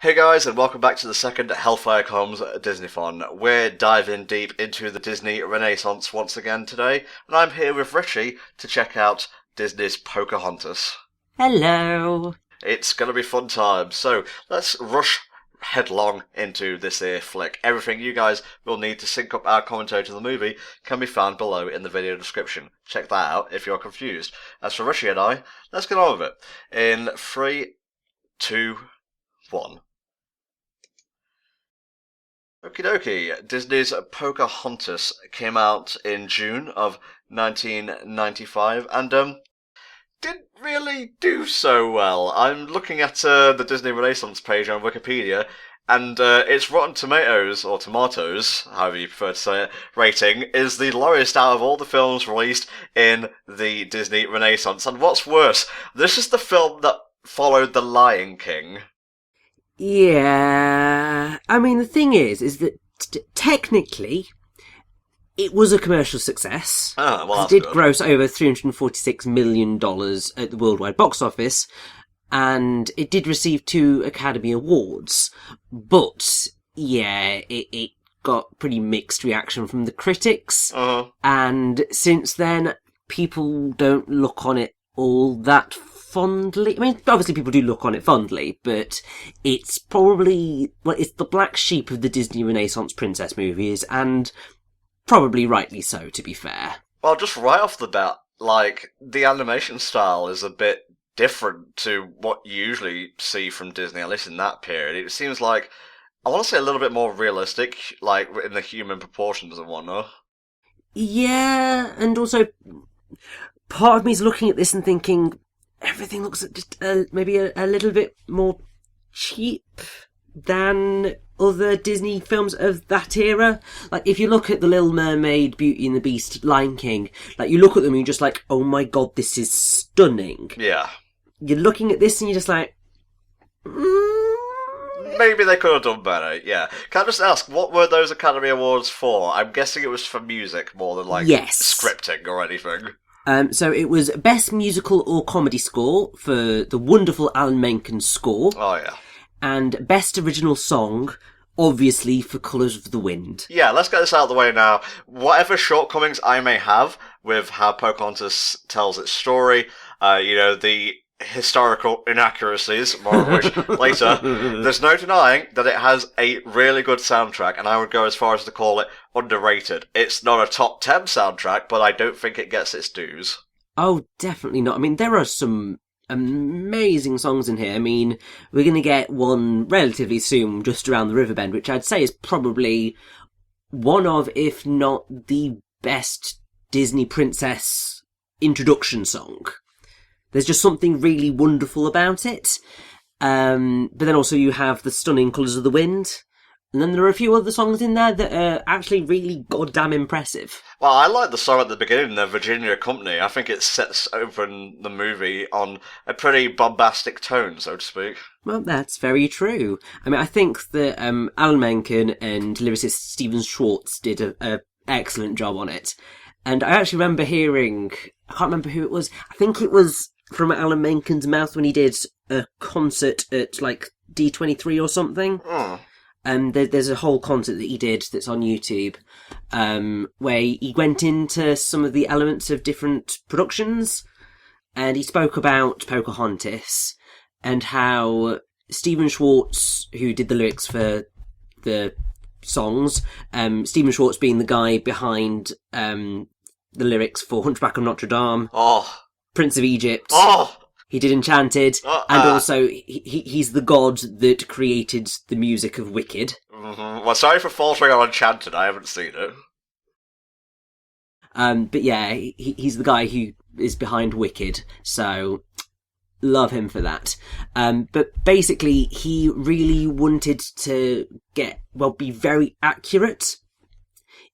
Hey guys, and welcome back to the second HellfireComms Disneython. We're diving deep into the Disney Renaissance once again today, and I'm here with Richie to check out Disney's Pocahontas. Hello. It's gonna be fun times, so let's rush headlong into this here flick. Everything you guys will need to sync up our commentary to the movie can be found below in the video description. Check that out if you're confused. As for Richie and I, let's get on with it. In 3, 2, 1. Okie dokie. Disney's Pocahontas came out in June of 1995 and didn't really do so well. I'm looking at the Disney Renaissance page on Wikipedia, and its Rotten Tomatoes, or Tomatoes, however you prefer to say it, rating is the lowest out of all the films released in the Disney Renaissance. And what's worse, this is the film that followed The Lion King. Yeah, I mean, the thing is that technically, it was a commercial success. Ah, well, that's it did good. gross over $346 million at the worldwide box office, and it did receive 2 Academy Awards. But, yeah, it got pretty mixed reaction from the critics, and since then, people don't look on it all that fondly. I mean, obviously people do look on it fondly, but it's probably, well, it's the black sheep of the Disney Renaissance princess movies, and probably rightly so, to be fair. Well, just right off the bat, like, the animation style is a bit different to what you usually see from Disney, at least in that period. It seems like, I want to say a little bit more realistic, like, in the human proportions and whatnot. Yeah, and also, part of me is looking at this and thinking, everything looks just maybe a little bit more cheap than other Disney films of that era. Like, if you look at The Little Mermaid, Beauty and the Beast, Lion King, like, you look at them and you're just like, oh my god, this is stunning. Yeah. You're looking at this and you're just like, Maybe they could have done better, yeah. Can I just ask, what were those Academy Awards for? I'm guessing it was for music more than, like, yes. scripting or anything. So it was Best Musical or Comedy Score for the wonderful Alan Menken score. Oh, yeah. And Best Original Song, obviously, for Colours of the Wind. Yeah, let's get this out of the way now. Whatever shortcomings I may have with how Pocahontas tells its story, the historical inaccuracies, more of which later, there's no denying that it has a really good soundtrack, and I would go as far as to call it underrated. It's not a top 10 soundtrack, but I don't think it gets its dues. Oh, definitely not. I mean, there are some amazing songs in here. I mean, we're going to get one relatively soon, just around the Riverbend, which I'd say is probably one of, if not the best Disney princess introduction song. There's just something really wonderful about it. But then also you have the stunning Colours of the Wind. And then there are a few other songs in there that are actually really goddamn impressive. Well, I like the song at the beginning, the Virginia Company. I think it sets open the movie on a pretty bombastic tone, so to speak. Well, that's very true. I mean, I think that Alan Menken and lyricist Stephen Schwartz did an excellent job on it. And I actually remember hearing, I can't remember who it was, I think it was from Alan Menken's mouth when he did a concert at, like, D23 or something. There's a whole concert that he did that's on YouTube, where he went into some of the elements of different productions, and he spoke about Pocahontas, and how Stephen Schwartz, who did the lyrics for the songs, Stephen Schwartz being the guy behind the lyrics for Hunchback of Notre Dame, Prince of Egypt, he did Enchanted, and also he's the god that created the music of Wicked. Mm-hmm. Well, sorry for faltering on Enchanted, I haven't seen it. But yeah, he's the guy who is behind Wicked, so love him for that. But basically, he really wanted to be very accurate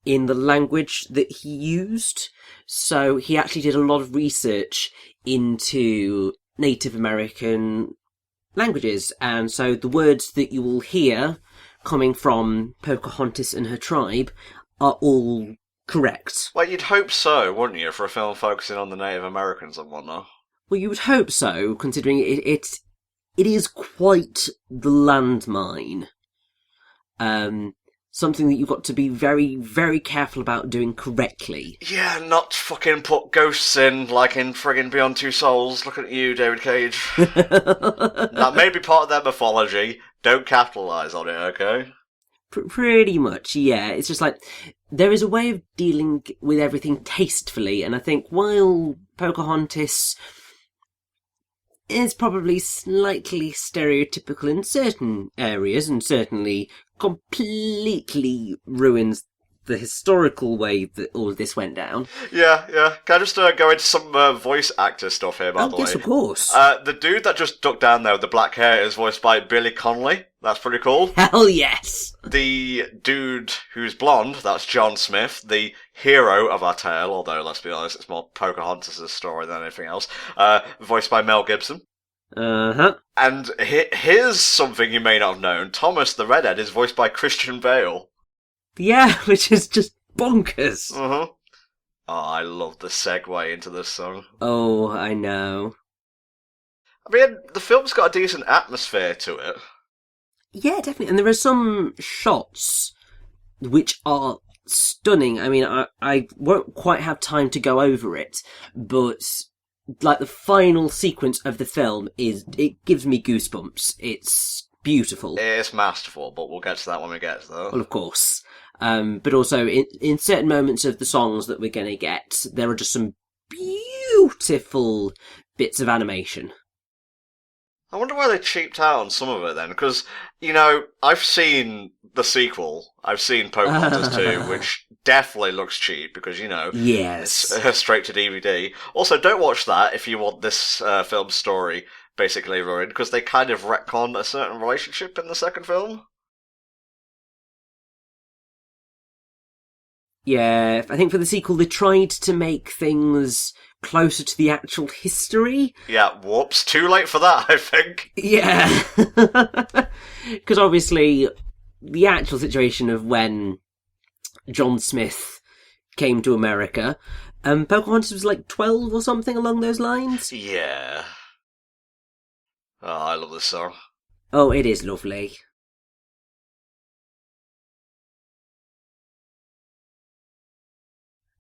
in the language that he used. So he actually did a lot of research into Native American languages. And so the words that you will hear coming from Pocahontas and her tribe are all correct. Well, you'd hope so, wouldn't you, for a film focusing on the Native Americans and whatnot? Well, you would hope so, considering it is quite the landmine. Something that you've got to be very, very careful about doing correctly. Yeah, not fucking put ghosts in, like in friggin' Beyond Two Souls. Look at you, David Cage. That may be part of their mythology. Don't capitalise on it, okay? Pretty much, yeah. It's just like, there is a way of dealing with everything tastefully, and I think while Pocahontas is probably slightly stereotypical in certain areas, and certainly completely ruins the historical way that all of this went down. Yeah. Can I just go into some voice actor stuff here, by the way? Yes, of course. The dude that just ducked down there with the black hair is voiced by Billy Connolly. That's pretty cool. Hell yes! The dude who's blonde, that's John Smith, the hero of our tale, although, let's be honest, it's more Pocahontas' story than anything else, voiced by Mel Gibson. Uh-huh. And here's something you may not have known. Thomas the Redhead is voiced by Christian Bale. Yeah, which is just bonkers. Uh-huh. Oh, I love the segue into this song. Oh, I know. I mean, the film's got a decent atmosphere to it. Yeah, definitely. And there are some shots which are stunning. I mean, I won't quite have time to go over it, but like the final sequence of the film it gives me goosebumps. It's beautiful. It's masterful, but we'll get to that when we get to that. Well, of course. But also, in certain moments of the songs that we're going to get, there are just some beautiful bits of animation. I wonder why they cheaped out on some of it then, because, you know, I've seen the sequel. I've seen Pocahontas 2, which definitely looks cheap, because, you know, yes, it's straight to DVD. Also, don't watch that if you want this film's story basically ruined, because they kind of retcon a certain relationship in the second film. Yeah, I think for the sequel they tried to make things closer to the actual history. Yeah, whoops, too late for that, I think. Yeah. Because obviously, the actual situation of when John Smith came to America, Pocahontas was like 12 or something along those lines. Yeah. Oh, I love this song. Oh, it is lovely.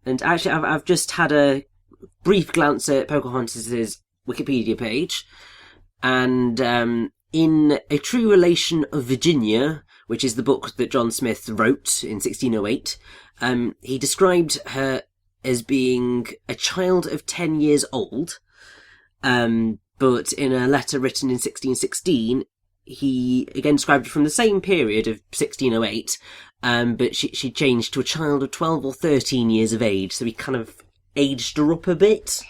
And actually, I've just had a brief glance at Pocahontas' Wikipedia page, and in A True Relation of Virginia, which is the book that John Smith wrote in 1608, he described her as being a child of 10 years old, but in a letter written in 1616, he again described her from the same period of 1608, but she changed to a child of 12 or 13 years of age, so he kind of aged her up a bit.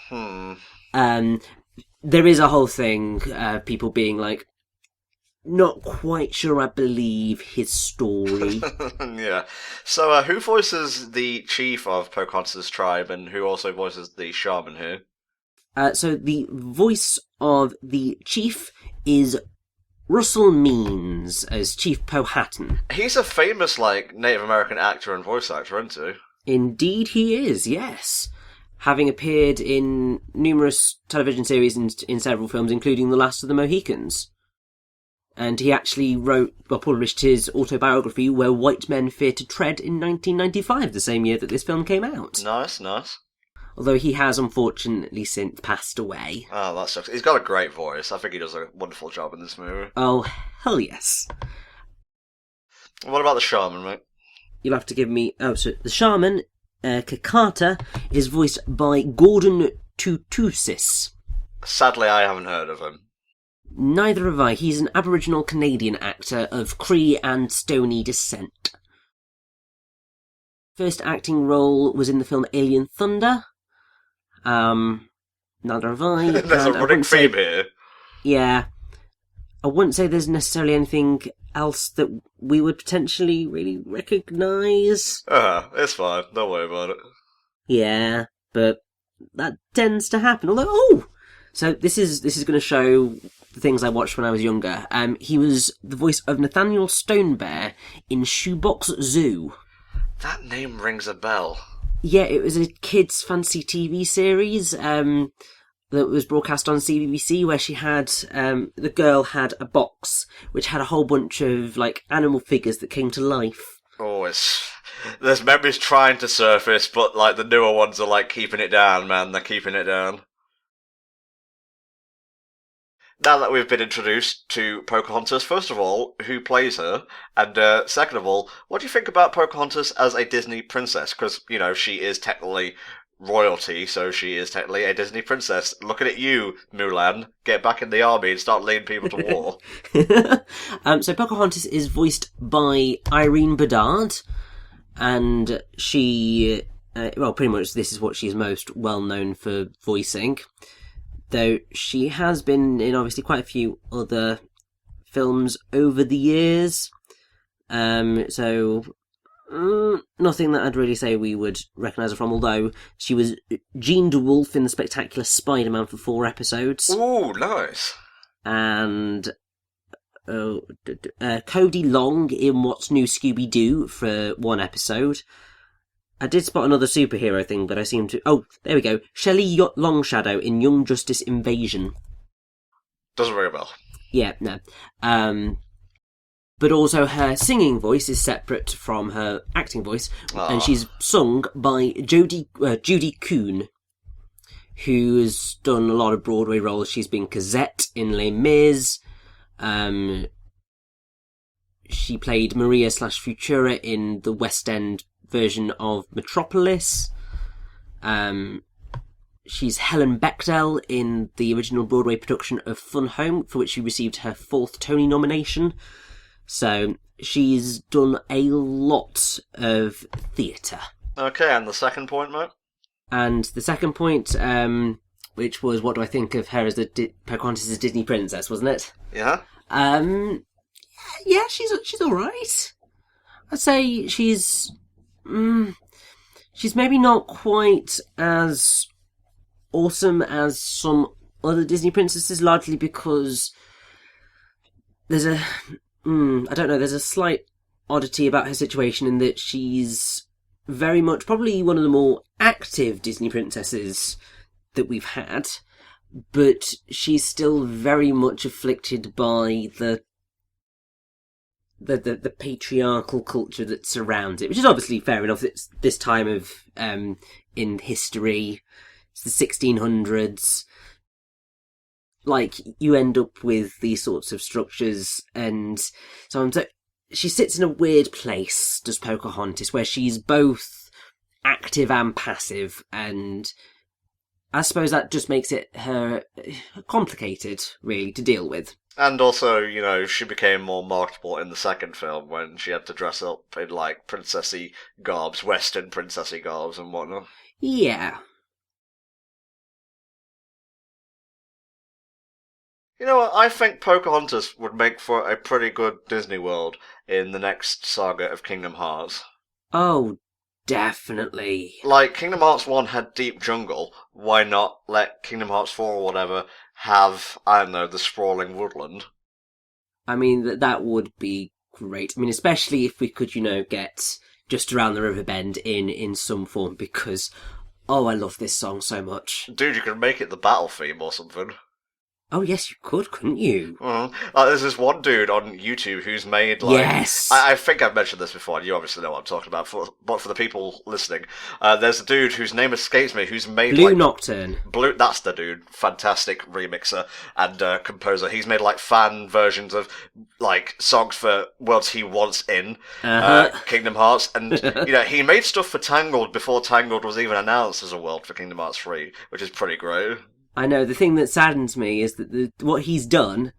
There is a whole thing, people being like, not quite sure I believe his story. Yeah. So, who voices the chief of Pocahontas' tribe, and who also voices the shaman here? So the voice of the chief is Russell Means as Chief Powhatan. He's a famous, Native American actor and voice actor, isn't he? Indeed he is, yes. Having appeared in numerous television series and in several films, including The Last of the Mohicans. And he actually published his autobiography, Where White Men Fear to Tread, in 1995, the same year that this film came out. Nice. Although he has unfortunately since passed away. Oh, that sucks. He's got a great voice. I think he does a wonderful job in this movie. Oh, hell yes. What about the shaman, mate? You'll have to give me... Oh, so the shaman, Kakata, is voiced by Gordon Tutusis. Sadly, I haven't heard of him. Neither have I. He's an Aboriginal Canadian actor of Cree and Stoney descent. First acting role was in the film Alien Thunder. Neither have I. There's a running theme here. Yeah. I wouldn't say there's necessarily anything else that we would potentially really recognise. It's fine. Don't worry about it. Yeah, but that tends to happen. Although, so this is going to show the things I watched when I was younger. He was the voice of Nathaniel Stonebear in Shoebox Zoo. That name rings a bell. Yeah, it was a kids' fancy TV series. that was broadcast on CBBC where she had, the girl had a box which had a whole bunch of, like, animal figures that came to life. Oh, there's memories trying to surface, but, like, the newer ones are, like, keeping it down, man. They're keeping it down. Now that we've been introduced to Pocahontas, first of all, who plays her? And second of all, what do you think about Pocahontas as a Disney princess? Because, you know, she is technically royalty, so she is technically a Disney princess. Looking at you, Mulan. Get back in the army and start leading people to war. So Pocahontas is voiced by Irene Bedard, and she, well, pretty much this is what she's most well known for voicing. Though she has been in obviously quite a few other films over the years. So nothing that I'd really say we would recognise her from, although she was Jean DeWolf in The Spectacular Spider-Man for 4 episodes. Ooh, nice. And Cody Long in What's New Scooby-Doo for 1 episode. I did spot another superhero thing, but I seem to... Oh, there we go. Shelley Longshadow in Young Justice Invasion. Doesn't ring a bell. Yeah, no. But also her singing voice is separate from her acting voice, and she's sung by Judy Kuhn, who's done a lot of Broadway roles. She's been Cosette in Les Mis. She played Maria/Futura in the West End version of Metropolis. She's Helen Bechdel in the original Broadway production of Fun Home, for which she received her 4th Tony nomination. So she's done a lot of theatre. Okay, and the second point, mate? And the second point, which was, what do I think of her as Pocahontas as a Disney princess, wasn't it? Yeah? Yeah, she's alright. I'd say she's maybe not quite as awesome as some other Disney princesses, largely because there's a slight oddity about her situation in that she's very much probably one of the more active Disney princesses that we've had, but she's still very much afflicted by the patriarchal culture that surrounds it, which is obviously fair enough. It's this time of in history, it's the 1600s. Like, you end up with these sorts of structures, and so she sits in a weird place, does Pocahontas, where she's both active and passive, and I suppose that just makes it her complicated, really, to deal with. And also, you know, she became more marketable in the second film when she had to dress up in, like, princessy garbs, Western princessy garbs and whatnot. Yeah. You know what, I think Pocahontas would make for a pretty good Disney World in the next saga of Kingdom Hearts. Oh, definitely. Like, Kingdom Hearts 1 had Deep Jungle, why not let Kingdom Hearts 4 or whatever have, I don't know, the sprawling woodland? I mean, that would be great. I mean, especially if we could, you know, get Just Around the River Bend in some form, because, oh, I love this song so much. Dude, you could make it the battle theme or something. Oh, yes, you could, couldn't you? There's this one dude on YouTube who's made, like... Yes! I think I've mentioned this before, and you obviously know what I'm talking about, but for the people listening, there's a dude whose name escapes me, who's made, Blue Nocturne. That's the dude. Fantastic remixer and composer. He's made, like, fan versions of, like, songs for worlds he wants in Kingdom Hearts, and, you know, he made stuff for Tangled before Tangled was even announced as a world for Kingdom Hearts 3, which is pretty great. I know, the thing that saddens me is that what he's done,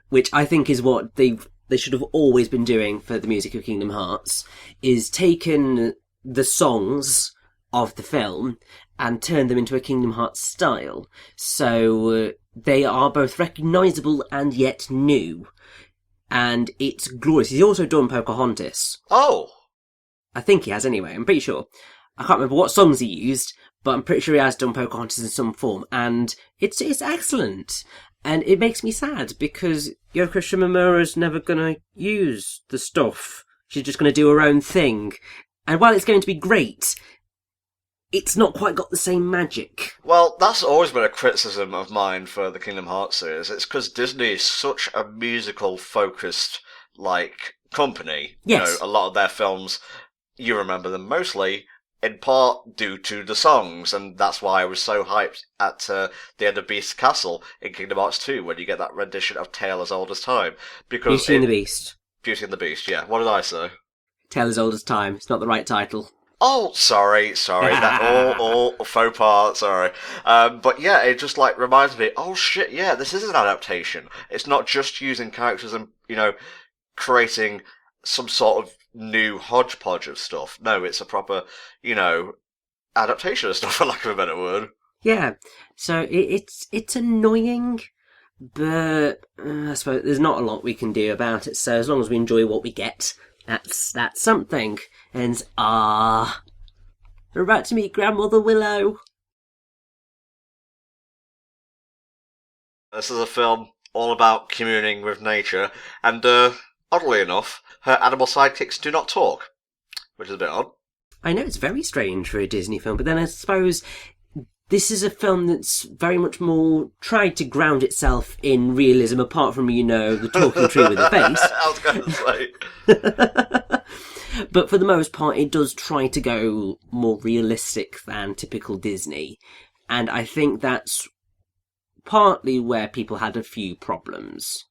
which I think is what they should have always been doing for the music of Kingdom Hearts, is taken the songs of the film and turned them into a Kingdom Hearts style. So they are both recognisable and yet new. And it's glorious. He's also done Pocahontas. Oh! I think he has anyway, I'm pretty sure. I can't remember what songs he used, but I'm pretty sure he has done Pocahontas in some form, and it's excellent. And it makes me sad, because Yoko Shimomura's never gonna use the stuff. She's just gonna do her own thing. And while it's going to be great, it's not quite got the same magic. Well, that's always been a criticism of mine for the Kingdom Hearts series. It's because Disney is such a musical-focused, like, company. Yes. A lot of their films, you remember them mostly in part due to the songs, and that's why I was so hyped at the end of Beast's Castle in Kingdom Hearts 2 when you get that rendition of Tale as Old as Time. Because Beauty and the Beast. Beauty and the Beast, yeah. What did I say? Tale as Old as Time. It's not the right title. Oh, sorry, that all faux pas, sorry. But yeah, it just like reminds me, oh shit, yeah, this is an adaptation. It's not just using characters and, creating some sort of new hodgepodge of stuff. No, it's a proper, adaptation of stuff, for lack of a better word. Yeah, so it's annoying, but I suppose there's not a lot we can do about it, so as long as we enjoy what we get, that's something. And we're about to meet Grandmother Willow. This is a film all about communing with nature, and oddly enough, her animal sidekicks do not talk, which is a bit odd. I know it's very strange for a Disney film, but then I suppose this is a film that's very much more tried to ground itself in realism, apart from, the talking tree with the face. I was going to say. But for the most part, it does try to go more realistic than typical Disney. And I think that's partly where people had a few problems.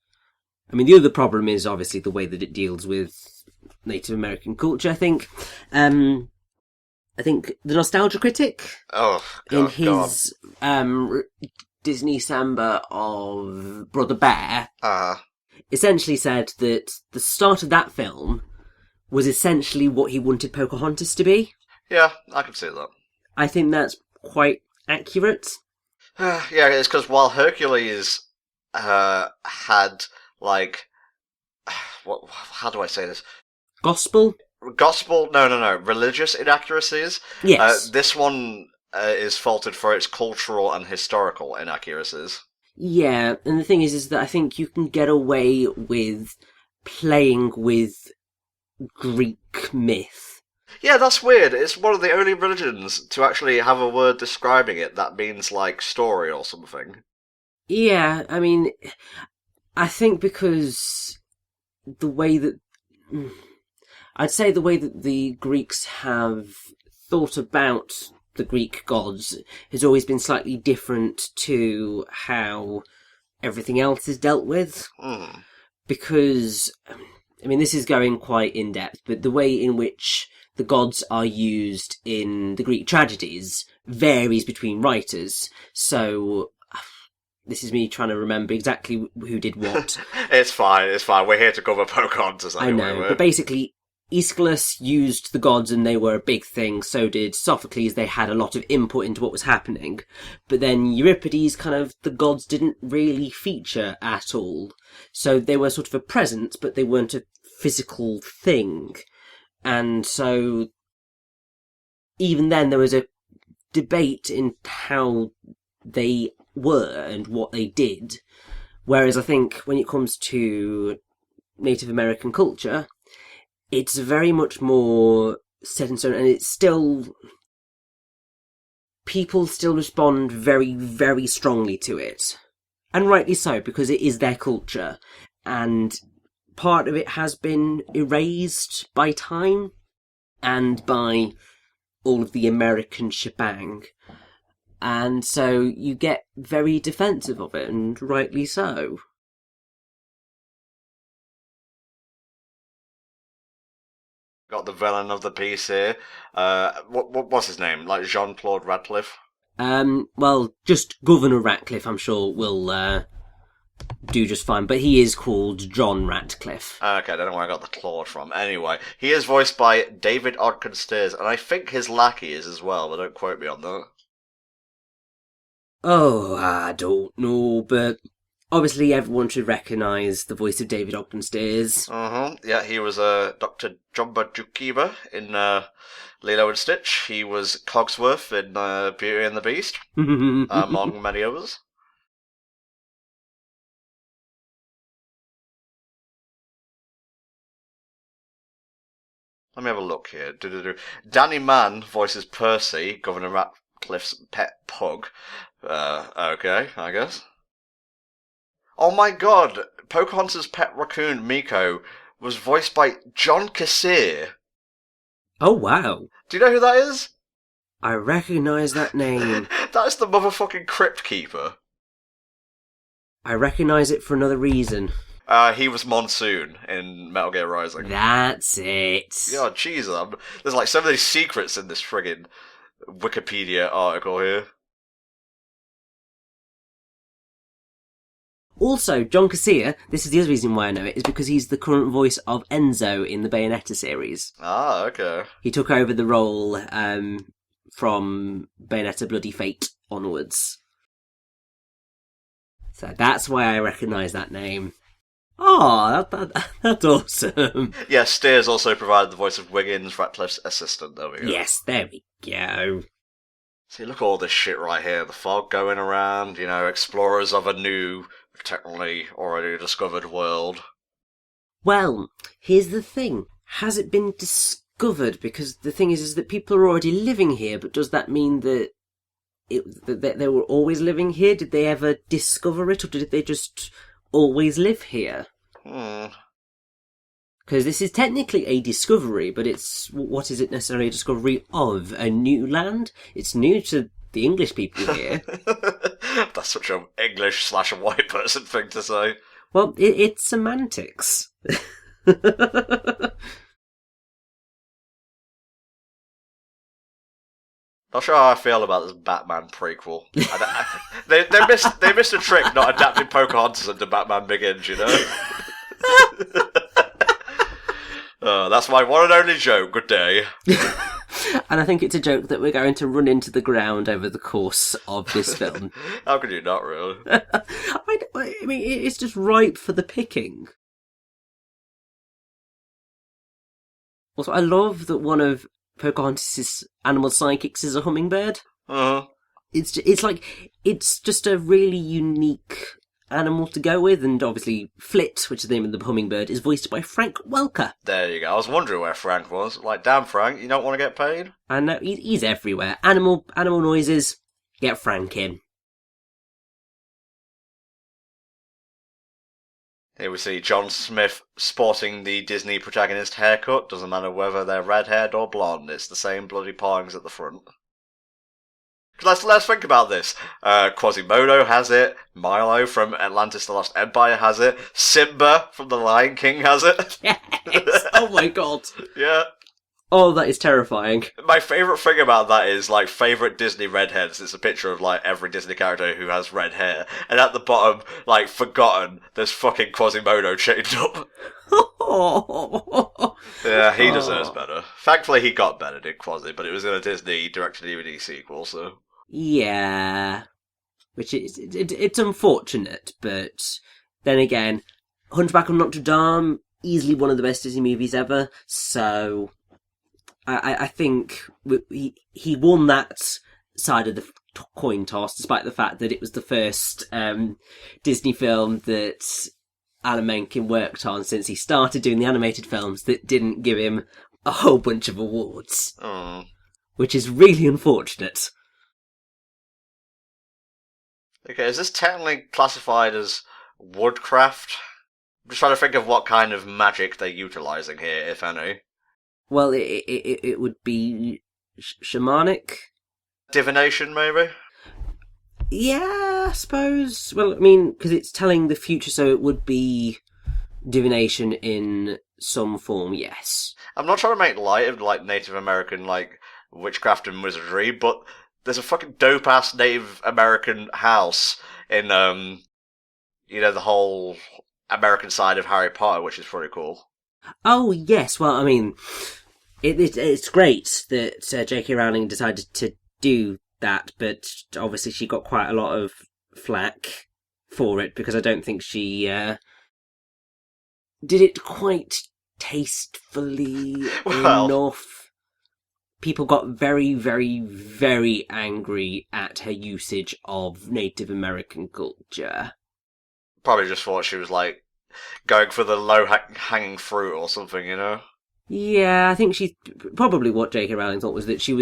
I mean, the other problem is obviously the way that it deals with Native American culture, I think. I think the Nostalgia Critic, in his Disney Samba of Brother Bear, essentially said that the start of that film was essentially what he wanted Pocahontas to be. Yeah, I can see that. I think that's quite accurate. Yeah, it's because while Hercules had, like, how do I say this? Gospel, no, religious inaccuracies. Yes. This one is faulted for its cultural and historical inaccuracies. Yeah, and the thing is that I think you can get away with playing with Greek myth. Yeah, that's weird. It's one of the only religions to actually have a word describing it that means, like, story or something. Yeah, I mean, I think because the way that... I'd say the way that the Greeks have thought about the Greek gods has always been slightly different to how everything else is dealt with. Because, I mean, this is going quite in-depth, but the way in which the gods are used in the Greek tragedies varies between writers. So, this is me trying to remember exactly who did what. It's fine. We're here to cover Pocahontas anyway. I know, but basically, Aeschylus used the gods and they were a big thing, so did Sophocles. They had a lot of input into what was happening. But then Euripides, the gods didn't really feature at all. So they were sort of a presence, but they weren't a physical thing. And so, even then, there was a debate in how they were and what they did. Whereas I think when it comes to Native American culture, it's very much more set in stone, and it's still... people still respond very, very strongly to it. And rightly so, because it is their culture. And part of it has been erased by time and by all of the American shebang. And so you get very defensive of it, and rightly so. Got the villain of the piece here. What's his name? Like Jean-Claude Radcliffe? Well, just Governor Ratcliffe, I'm sure, will do just fine. But he is called John Ratcliffe. Okay, I don't know where I got the Claude from. Anyway, he is voiced by David Ogden-Stiers, and I think his lackey is as well, but don't quote me on that. Oh, I don't know, but obviously everyone should recognise the voice of David Ogden-Stiers. Yeah, he was Dr. Jumba Jukiba in Lilo and Stitch. He was Cogsworth in Beauty and the Beast, among many others. Let me have a look here. Do-do-do. Danny Mann voices Percy, Governor Ratcliffe's pet pug. Okay, I guess. Oh my god! Pocahontas' pet raccoon, Miko, was voiced by John Kassir. Oh, wow. Do you know who that is? I recognise that name. That's the motherfucking Crypt Keeper. I recognise it for another reason. He was Monsoon in Metal Gear Rising. That's it. Yeah, jeez, there's like so many secrets in this friggin' Wikipedia article here. Also, John Kassir, this is the other reason why I know it, is because he's the current voice of Enzo in the Bayonetta series. Ah, okay. He took over the role from Bayonetta Bloody Fate onwards. So that's why I recognise that name. Oh, that's awesome. Yeah, Steers also provided the voice of Wiggins, Ratcliffe's assistant. There we go. Yes, there we go. See, look at all this shit right here. The fog going around, explorers of a new, technically already discovered world. Well, here's the thing. Has it been discovered? Because the thing is that people are already living here, but does that mean that that they were always living here? Did they ever discover it, or did they just always live here? Because this is technically a discovery, but what is it necessarily a discovery of? A new land? It's new to the English people here. That's such an English/white person thing to say. Well, it's semantics. Not sure how I feel about this Batman prequel. They missed a trick not adapting Pocahontas into Batman Begins, that's my one and only joke. Good day. And I think it's a joke that we're going to run into the ground over the course of this film. How could you not, really? I mean, it's just ripe for the picking. Also, I love that one of Pocahontas' animal psychics is a hummingbird. Uh-huh. It's just a really unique animal to go with, and obviously Flit, which is the name of the hummingbird, is voiced by Frank Welker. There you go. I was wondering where Frank was. Like, damn, Frank, you don't want to get paid? And he's everywhere. Animal noises, get Frank in. Here we see John Smith sporting the Disney protagonist haircut. Doesn't matter whether they're red-haired or blonde, it's the same bloody pawings at the front. Let's think about this. Quasimodo has it. Milo from Atlantis the Lost Empire has it. Simba from The Lion King has it. Yes! Oh my god. Yeah. Oh, that is terrifying. My favourite thing about that is, favourite Disney redheads. It's a picture of, every Disney character who has red hair. And at the bottom, forgotten, there's fucking Quasimodo chained up. Yeah, he deserves better. Thankfully, he got better, did Quasi, but it was in a Disney direct-to-DVD sequel, so... Yeah. Which is... It's unfortunate, but... Then again, Hunchback of Notre Dame, easily one of the best Disney movies ever, so... I think he won that side of the coin toss, despite the fact that it was the first Disney film that Alan Menken worked on since he started doing the animated films that didn't give him a whole bunch of awards. Oh. Which is really unfortunate. Okay, is this technically classified as woodcraft? I'm just trying to think of what kind of magic they're utilising here, if any. Well, it would be shamanic. Divination, maybe? Yeah, I suppose. Well, I mean, because it's telling the future, so it would be divination in some form, yes. I'm not trying to make light of, Native American, witchcraft and wizardry, but there's a fucking dope-ass Native American house in, the whole American side of Harry Potter, which is pretty cool. Oh, yes, well, I mean... It's great that J.K. Rowling decided to do that, but obviously she got quite a lot of flack for it, because I don't think she did it quite tastefully enough. People got very, very, very angry at her usage of Native American culture. Probably just thought she was, going for the low-hanging fruit or something, Yeah, I think she probably what J.K. Rowling thought was that she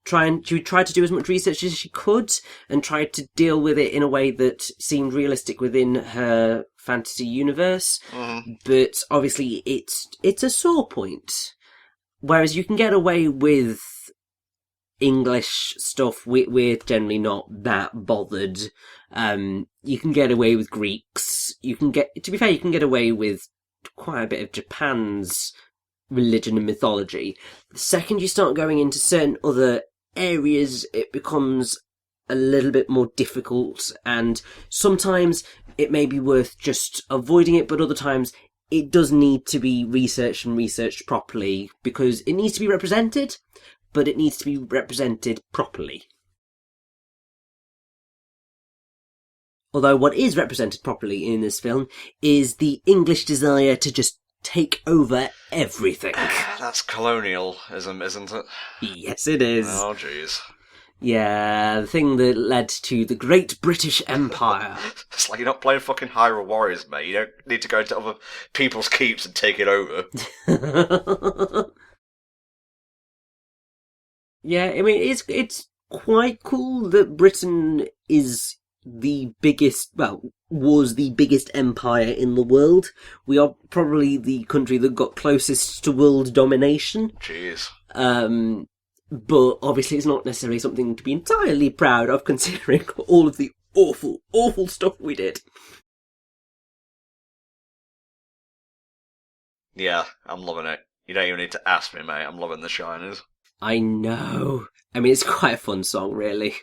tried to do as much research as she could and tried to deal with it in a way that seemed realistic within her fantasy universe. But obviously, it's a sore point. Whereas you can get away with English stuff, we're generally not that bothered. You can get away with Greeks. You can get away with quite a bit of Japan's religion and mythology. The second you start going into certain other areas, it becomes a little bit more difficult, and sometimes it may be worth just avoiding it, but other times it does need to be researched properly, because it needs to be represented, but it needs to be represented properly. Although what is represented properly in this film is the English desire to just take over everything. That's colonialism, isn't it? Yes, it is. Oh, jeez. Yeah, the thing that led to the Great British Empire. It's like you're not playing fucking Hyrule Warriors, mate. You don't need to go into other people's keeps and take it over. Yeah, I mean, it's quite cool that Britain is the biggest, was the biggest empire in the world. We are probably the country that got closest to world domination. Jeez. But obviously it's not necessarily something to be entirely proud of, considering all of the awful, awful stuff we did. Yeah, I'm loving it. You don't even need to ask me, mate. I'm loving the Shiners. I know. I mean, it's quite a fun song, really.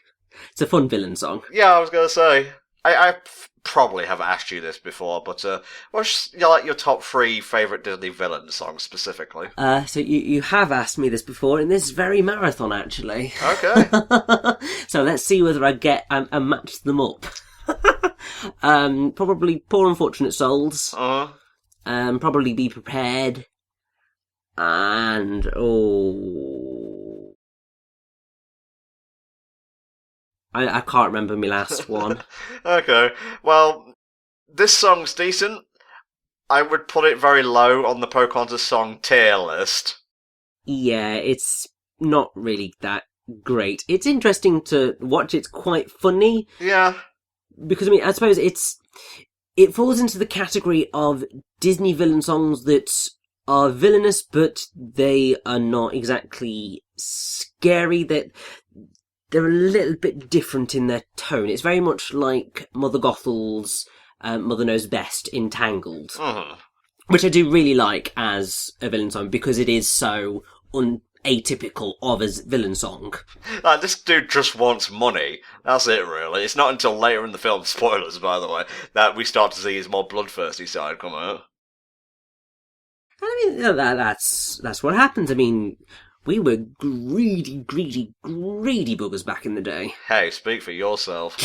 It's a fun villain song. Yeah, I was going to say. I probably haven't asked you this before, but what's your top 3 favourite Disney villain songs specifically? So you have asked me this before in this very marathon, actually. Okay. So let's see whether I match them up. Probably Poor Unfortunate Souls. Probably Be Prepared. And, I can't remember my last one. Okay, well, this song's decent. I would put it very low on the Pocahontas song tier list. Yeah, it's not really that great. It's interesting to watch. It's quite funny. Yeah. Because, I mean, I suppose it falls into the category of Disney villain songs that are villainous, but they are not exactly scary. They're a little bit different in their tone. It's very much like Mother Gothel's Mother Knows Best in Tangled. Which I do really like as a villain song, because it is so atypical of a villain song. This dude just wants money. That's it, really. It's not until later in the film, spoilers by the way, that we start to see his more bloodthirsty side come out. I mean, that's what happens. I mean, we were greedy buggers back in the day. Hey, speak for yourself.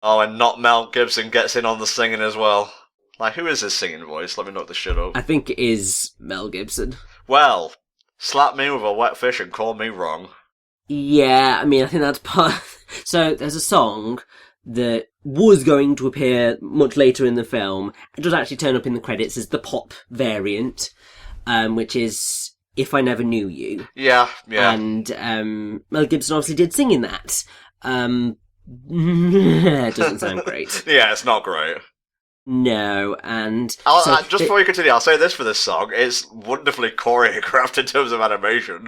Oh, and not Mel Gibson gets in on the singing as well. Like, who is his singing voice? Let me look this shit up. I think it is Mel Gibson. Well, slap me with a wet fish and call me wrong. Yeah, I mean, I think that's part... So, there's a song that was going to appear much later in the film. It does actually turn up in the credits as the pop variant, which is If I Never Knew You. Yeah. And Mel Gibson obviously did sing in that. It doesn't sound great. Yeah, it's not great. No, and... just before you continue, I'll say this for this song. It's wonderfully choreographed in terms of animation.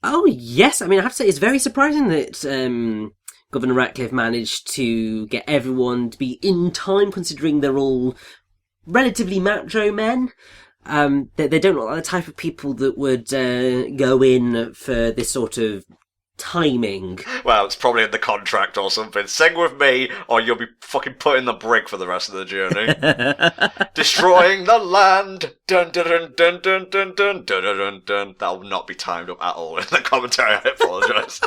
Oh, yes. I mean, I have to say, it's very surprising that Governor Ratcliffe managed to get everyone to be in time, considering they're all relatively macho men. They don't look like the type of people that would go in for this sort of timing. Well, it's probably in the contract or something. Sing with me, or you'll be fucking put in the brig for the rest of the journey. Destroying the land. Dun dun dun dun dun dun dun dun dun dun. That will not be timed up at all in the commentary. I apologise.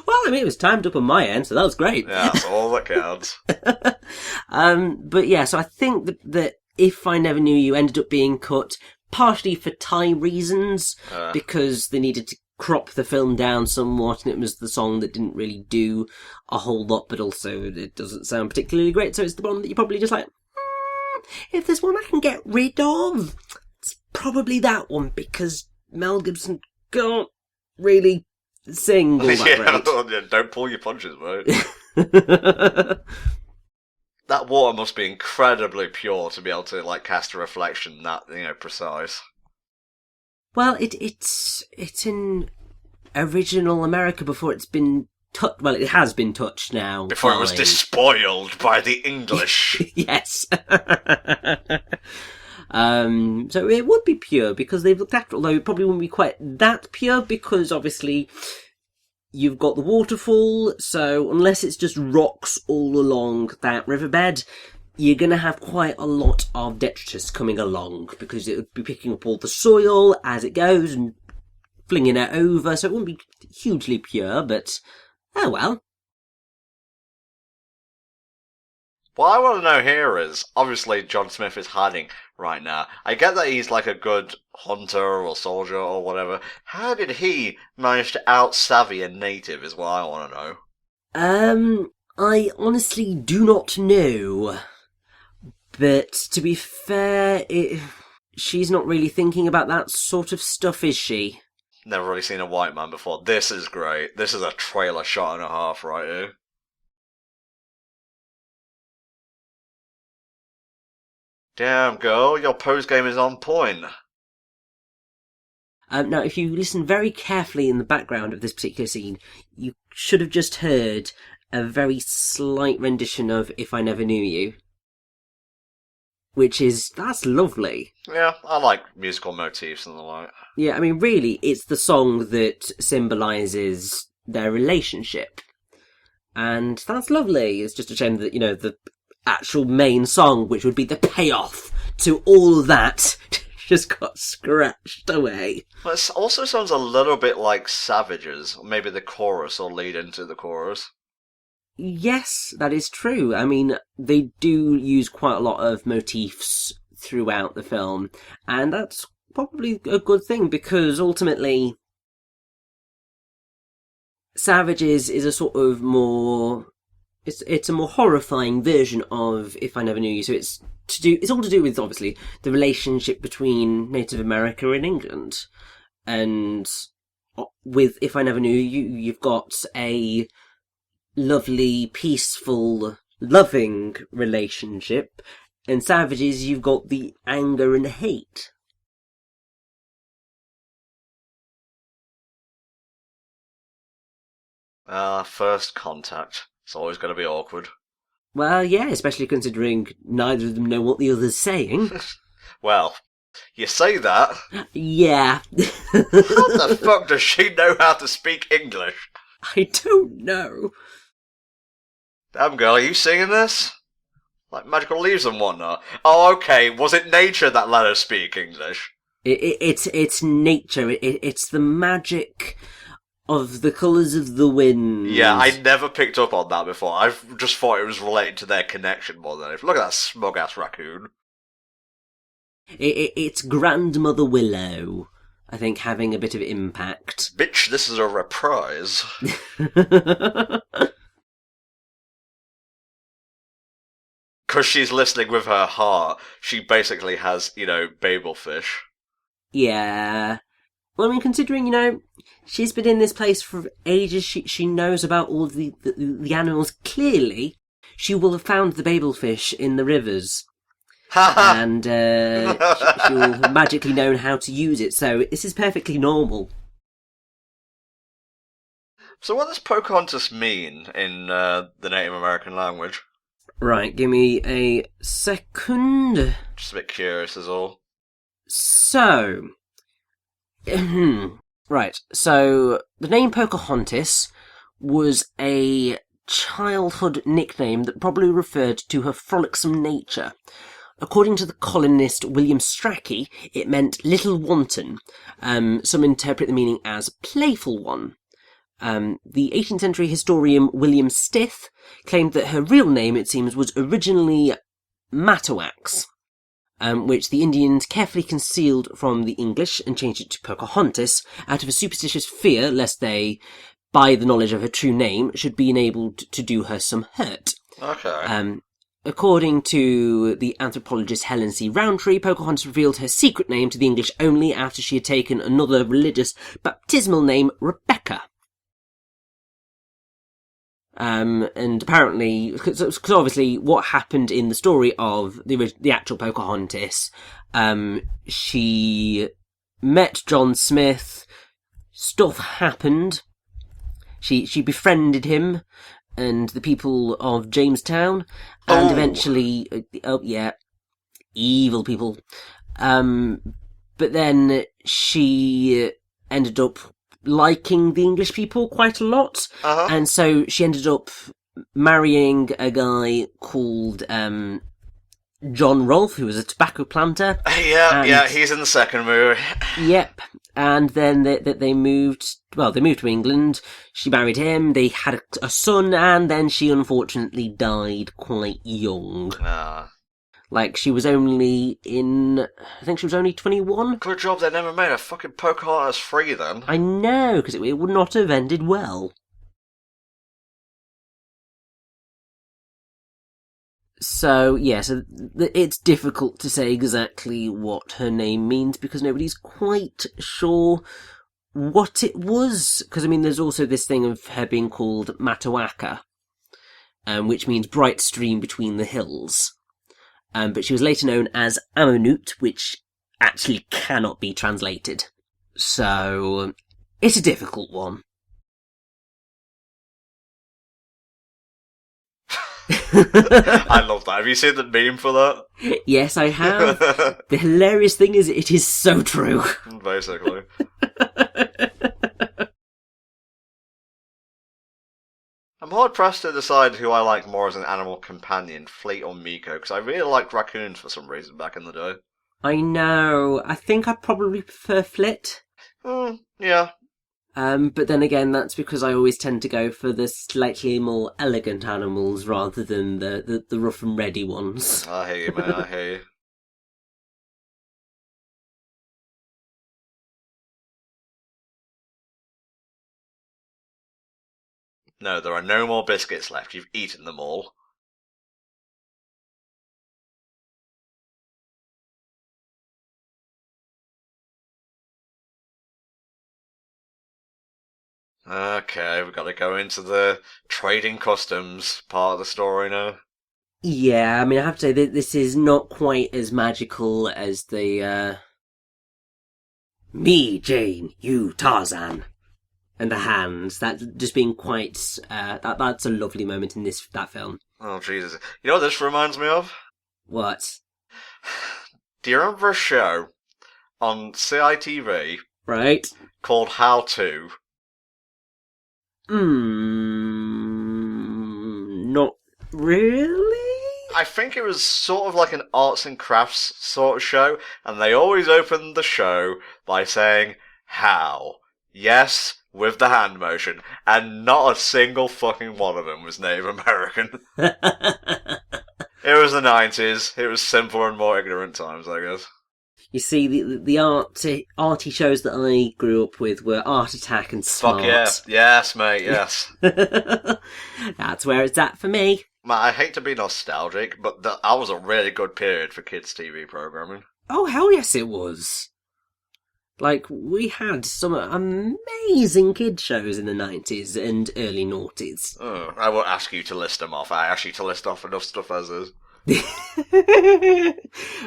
Well, I mean, it was timed up on my end, so that was great. Yeah, that's all that counts. But yeah, so I think that If I Never Knew You ended up being cut partially for time reasons, because they needed to crop the film down somewhat, and it was the song that didn't really do a whole lot, but also it doesn't sound particularly great, so it's the one that you're probably just like, if there's one I can get rid of, it's probably that one, because Mel Gibson can't really sing all that great. Don't pull your punches, mate. That water must be incredibly pure to be able to like cast a reflection that precise. Well, it's in original America before it's been touched. Well, it has been touched now. Before it was despoiled by the English. Yes. So it would be pure because they've looked after it, although it probably wouldn't be quite that pure because obviously you've got the waterfall, so unless it's just rocks all along that riverbed, you're going to have quite a lot of detritus coming along because it would be picking up all the soil as it goes and flinging it over, so it wouldn't be hugely pure, but oh well. What I want to know here is, obviously John Smith is hiding right now. I get that he's like a good hunter or soldier or whatever. How did he manage to out-savvy a native is what I want to know. I honestly do not know. But to be fair, she's not really thinking about that sort of stuff, is she? Never really seen a white man before. This is great. This is a trailer shot and a half right here. Damn, girl, your pose game is on point. Now, if you listen very carefully in the background of this particular scene, you should have just heard a very slight rendition of If I Never Knew You. That's lovely. Yeah, I like musical motifs and the like. Yeah, I mean, really, it's the song that symbolises their relationship. And that's lovely. It's just a shame that, the actual main song, which would be the payoff to all of that, just got scratched away. Well, it also sounds a little bit like Savages. Maybe the chorus will lead into the chorus. Yes, that is true. I mean, they do use quite a lot of motifs throughout the film, and that's probably a good thing, because ultimately Savages is a sort of more... It's a more horrifying version of If I Never Knew You, so it's all to do with, obviously, the relationship between Native America and England. And with If I Never Knew You, you've got a lovely, peaceful, loving relationship, and Savages, you've got the anger and hate. First contact. It's always going to be awkward. Well, yeah, especially considering neither of them know what the other's saying. Well, you say that. Yeah. How the fuck does she know how to speak English? I don't know. Damn girl, are you singing this? Like magical leaves and whatnot? Oh, okay, was it nature that let her speak English? It's nature. It's the magic of the colours of the wind. Yeah, I never picked up on that before. I just thought it was related to their connection more than anything. Look at that smug-ass raccoon. It's Grandmother Willow, I think, having a bit of impact. Bitch, this is a reprise. Because she's listening with her heart, she basically has, Babelfish. Yeah. Well, I mean, considering, she's been in this place for ages, she knows about all of the animals. Clearly, she will have found the Babelfish in the rivers. And she will have magically known how to use it, so this is perfectly normal. So what does Pocahontas mean in the Native American language? Right, give me a second. Just a bit curious is all. So... right, so the name Pocahontas was a childhood nickname that probably referred to her frolicsome nature. According to the colonist William Strachey, it meant little wanton. Some interpret the meaning as playful one. The 18th century historian William Stith claimed that her real name, it seems, was originally Matoax, which the Indians carefully concealed from the English and changed it to Pocahontas out of a superstitious fear lest they, by the knowledge of her true name, should be enabled to do her some hurt. Okay. according to the anthropologist Helen C. Roundtree, Pocahontas revealed her secret name to the English only after she had taken another religious baptismal name, Rebecca. And apparently, because obviously what happened in the story of the actual Pocahontas, she met John Smith, stuff happened, she befriended him and the people of Jamestown, and eventually, evil people, but then she ended up liking the English people quite a lot, and so she ended up marrying a guy called John Rolfe, who was a tobacco planter. Yeah, he's in the second movie. Yep, and then they moved. Well, they moved to England. She married him. They had a son, and then she unfortunately died quite young. Like, she was only I think she was only 21. Good job they never made a fucking Pocahontas 3 then. I know, because it would not have ended well. So, yeah, it's difficult to say exactly what her name means, because nobody's quite sure what it was. Because, I mean, there's also this thing of her being called Matawaka, which means bright stream between the hills. But she was later known as Amonute, which actually cannot be translated. So, it's a difficult one. I love that. Have you seen the meme for that? Yes, I have. The hilarious thing is, it is so true. Basically. I'm hard pressed to decide who I like more as an animal companion, Fleet or Miko, because I really liked raccoons for some reason back in the day. I know. I think I'd probably prefer Flit. Yeah. But then again, that's because I always tend to go for the slightly more elegant animals rather than the rough and ready ones. I hear you, man. I hear you. No, there are no more biscuits left. You've eaten them all. Okay, we've got to go into the trading customs part of the story now. Yeah, I mean, I have to say that this is not quite as magical as the, Me, Jane, you, Tarzan. And the hands. That just being quite... that's a lovely moment in that film. Oh, Jesus. You know what this reminds me of? What? Do you remember a show on CITV? Right. Called How To? Not really? I think it was sort of like an arts and crafts sort of show, and they always opened the show by saying, how? Yes, with the hand motion, and not a single fucking one of them was Native American. It was the 90s, it was simpler and more ignorant times, I guess. You see, the arty shows that I grew up with were Art Attack and Smart. Fuck yeah. Yes, mate, yes. That's where it's at for me. Man, I hate to be nostalgic, but that was a really good period for kids' TV programming. Oh, hell yes it was. Like, we had some amazing kid shows in the 90s and early noughties. Oh, I won't ask you to list them off. I ask you to list off enough stuff as is. And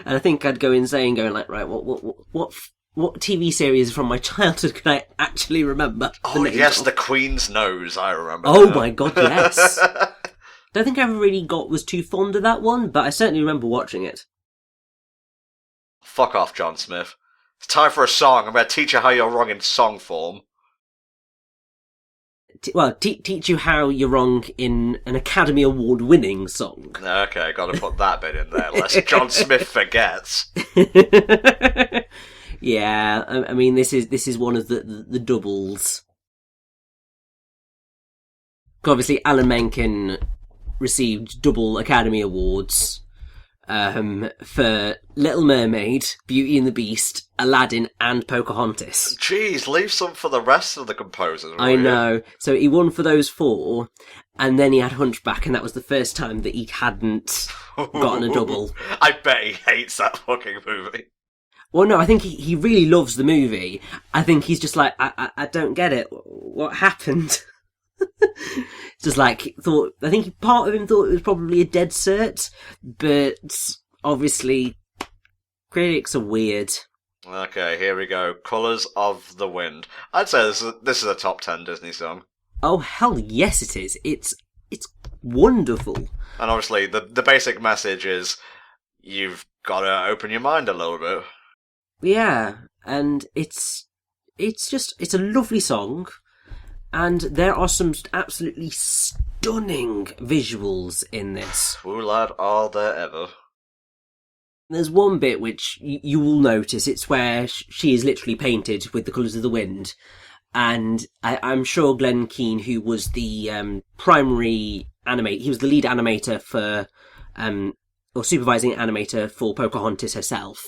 I think I'd go insane going like, right, what TV series from my childhood could I actually remember? Oh, yes, The Queen's Nose, I remember. Oh my god, yes. Don't think I ever really was too fond of that one, but I certainly remember watching it. Fuck off, John Smith. It's time for a song. I'm going to teach you how you're wrong in song form. Teach you how you're wrong in an Academy Award winning song. Okay, got to put that bit in there, lest John Smith forgets. Yeah, I mean, this is one of the doubles. Obviously, Alan Menken received double Academy Awards for Little Mermaid, Beauty and the Beast, Aladdin, and Pocahontas. Jeez, leave some for the rest of the composers, will I you? know. So he won for those 4, and then he had Hunchback, and that was the first time that he hadn't gotten a double. I bet he hates that fucking movie. Well, no, I think he really loves the movie. I think he's just like, I don't get it. What happened? Just like, I think part of him thought it was probably a dead cert, but obviously critics are weird. Okay, here we go. Colours of the Wind. I'd say this is a top 10 Disney song. Oh, hell yes it is. It's wonderful. And obviously, the basic message is you've got to open your mind a little bit. Yeah, and it's a lovely song, and there are some absolutely stunning visuals in this. Ooh, lad, are there ever. There's one bit which you will notice. It's where she is literally painted with the colours of the wind, and I'm sure Glenn Keane, who was the primary animator, he was the lead animator for, or supervising animator for Pocahontas herself,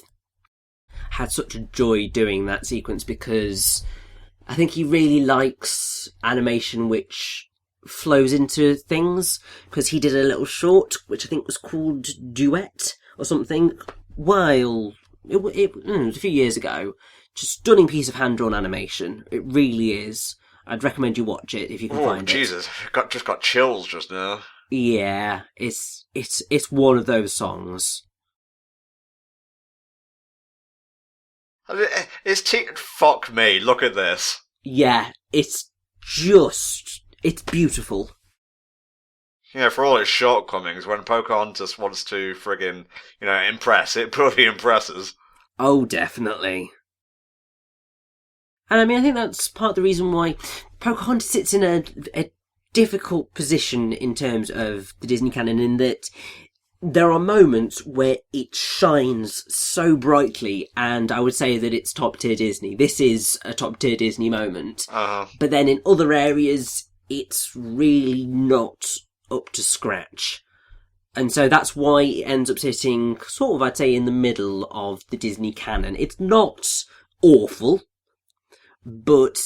had such a joy doing that sequence because I think he really likes animation which flows into things, because he did a little short which I think was called Duet or something while it was a few years ago. Just stunning piece of hand-drawn animation. It really is. I'd recommend you watch it if you can find Jesus. Just got chills just now. it. Yeah, it's one of those songs. Fuck me, look at this. Yeah, it's beautiful. Yeah, for all its shortcomings, when Pocahontas wants to friggin', impress, it bloody impresses. Oh, definitely. And I mean, I think that's part of the reason why Pocahontas sits in a difficult position in terms of the Disney canon, in that there are moments where it shines so brightly, and I would say that it's top tier Disney. This is a top tier Disney moment. Uh-huh. But then in other areas, it's really not up to scratch. And so that's why it ends up sitting sort of, I'd say, in the middle of the Disney canon. It's not awful, but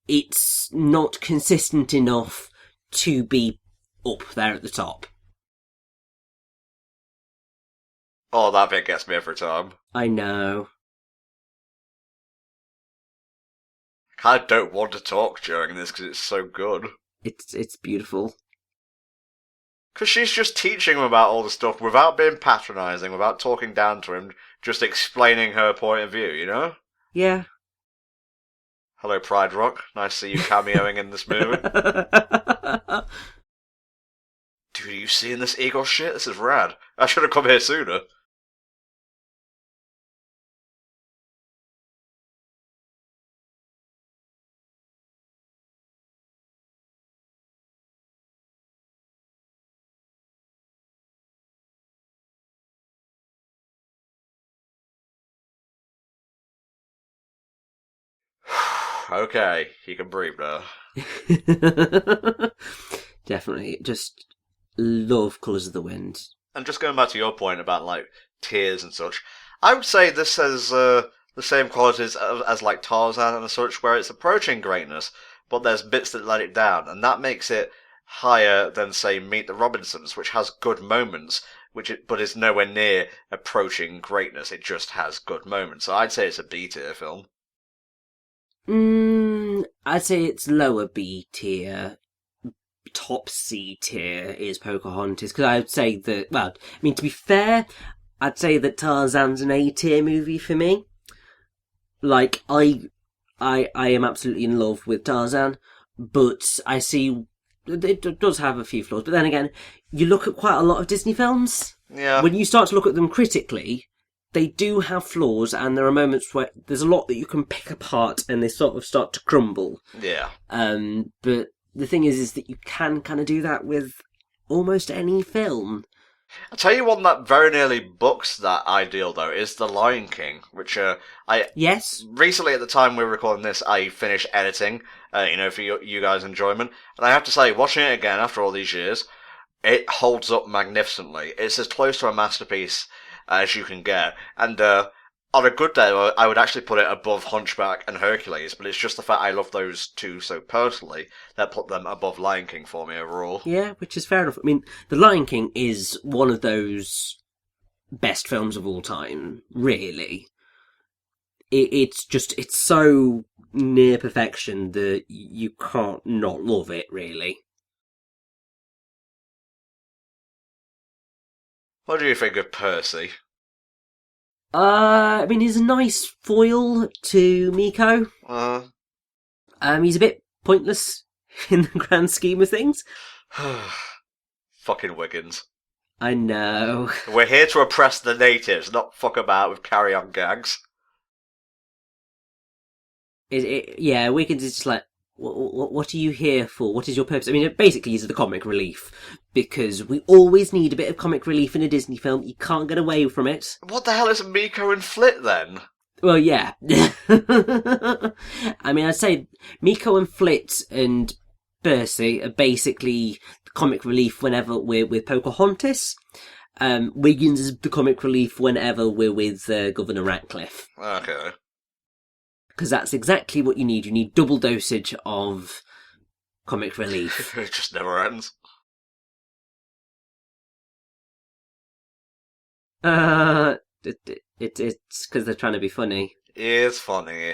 it's not consistent enough to be up there at the top. Oh, that bit gets me every time. I know. I don't want to talk during this because it's so good. It's beautiful. Because she's just teaching him about all the stuff without being patronising, without talking down to him, just explaining her point of view, you know? Yeah. Hello, Pride Rock. Nice to see you cameoing in this movie. Dude, are you seeing this Eagle shit? This is rad. I should have come here sooner. Okay, you can breathe now. Definitely. Just love Colours of the Wind. And just going back to your point about, tears and such, I would say this has the same qualities as Tarzan and such, where it's approaching greatness, but there's bits that let it down, and that makes it higher than, say, Meet the Robinsons, which has good moments, but is nowhere near approaching greatness. It just has good moments. So I'd say it's a B-tier film. I'd say it's lower B tier. Top C tier is Pocahontas, because I would say that, well, I mean, to be fair, I'd say that Tarzan's an A tier movie for me. I am absolutely in love with Tarzan, but I see it does have a few flaws. But then again, you look at quite a lot of Disney films. Yeah. When you start to look at them critically, they do have flaws, and there are moments where there's a lot that you can pick apart and they sort of start to crumble. Yeah. But the thing is that you can kind of do that with almost any film. I'll tell you one that very nearly books that ideal, though, is The Lion King, which Yes. recently, at the time we were recording this, I finished editing, for you guys' enjoyment. And I have to say, watching it again after all these years, it holds up magnificently. It's as close to a masterpiece as you can get. And on a good day, I would actually put it above Hunchback and Hercules, but it's just the fact I love those two so personally that put them above Lion King for me overall. Yeah, which is fair enough. I mean, The Lion King is one of those best films of all time, really. It's so near perfection that you can't not love it, really. What do you think of Percy? I mean, he's a nice foil to Miko. He's a bit pointless in the grand scheme of things. Fucking Wiggins. I know. We're here to oppress the natives, not fuck about with carry-on gags. Yeah, Wiggins is just like, what are you here for? What is your purpose? I mean, basically, he's the comic relief, because we always need a bit of comic relief in a Disney film. You can't get away from it. What the hell is Miko and Flit, then? Well, yeah. I mean, I'd say Miko and Flit and Percy are basically the comic relief whenever we're with Pocahontas. Wiggins is the comic relief whenever we're with Governor Ratcliffe. Okay. Because that's exactly what you need. You need double dosage of comic relief. It just never ends. It's because they're trying to be funny. It's funny.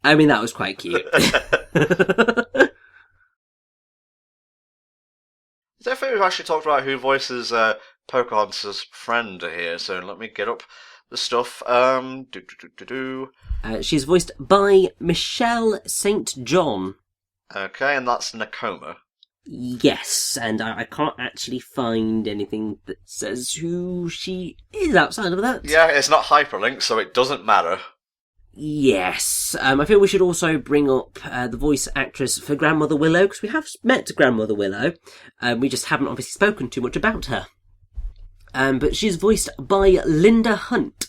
I mean, that was quite cute. I don't think we've actually talked about who voices Pocahontas' friend here, so let me get up the stuff. She's voiced by Michelle St. John. Okay, and that's Nakoma. Yes, and I can't actually find anything that says who she is outside of that. Yeah, it's not hyperlinked, so it doesn't matter. Yes, I feel we should also bring up the voice actress for Grandmother Willow, because we have met Grandmother Willow. We just haven't obviously spoken too much about her. But she's voiced by Linda Hunt,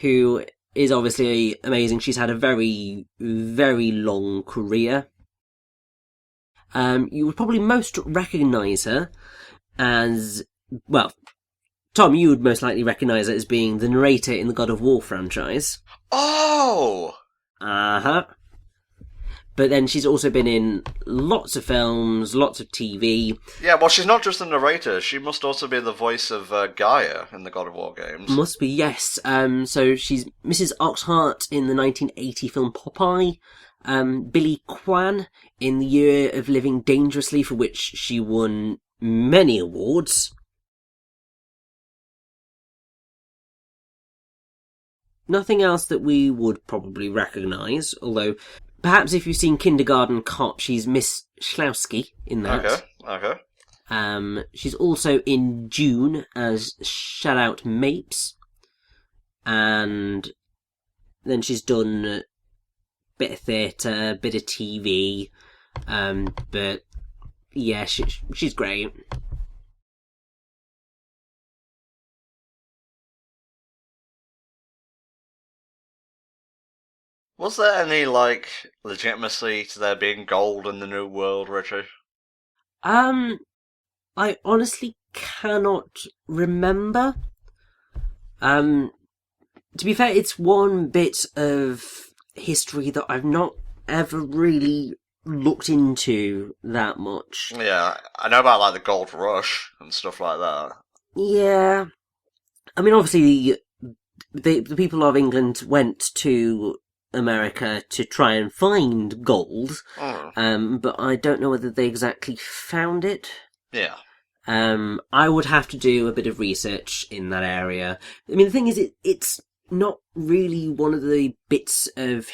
who is obviously amazing. She's had a very, very long career. You would probably most recognise her as, well, Tom, you would most likely recognise her as being the narrator in the God of War franchise. Oh! Uh-huh. But then she's also been in lots of films, lots of TV. Yeah, well, she's not just the narrator. She must also be the voice of Gaia in the God of War games. Must be, yes. So she's Mrs. Oxheart in the 1980 film Popeye. Billy Kwan in The Year of Living Dangerously, for which she won many awards. Nothing else that we would probably recognise, although perhaps if you've seen Kindergarten Cop, she's Miss Schlowski in that. Okay. She's also in June as Shout Out Mapes, and then she's done a bit of theatre, bit of TV, but yeah, she's great. Was there any, legitimacy to there being gold in the New World, Richie? I honestly cannot remember. To be fair, it's one bit of history that I've not ever really looked into that much. Yeah, I know about, the Gold Rush and stuff like that. Yeah. I mean, obviously, the people of England went to America to try and find gold, but I don't know whether they exactly found it. Yeah. I would have to do a bit of research in that area. I mean, the thing is, it's not really one of the bits of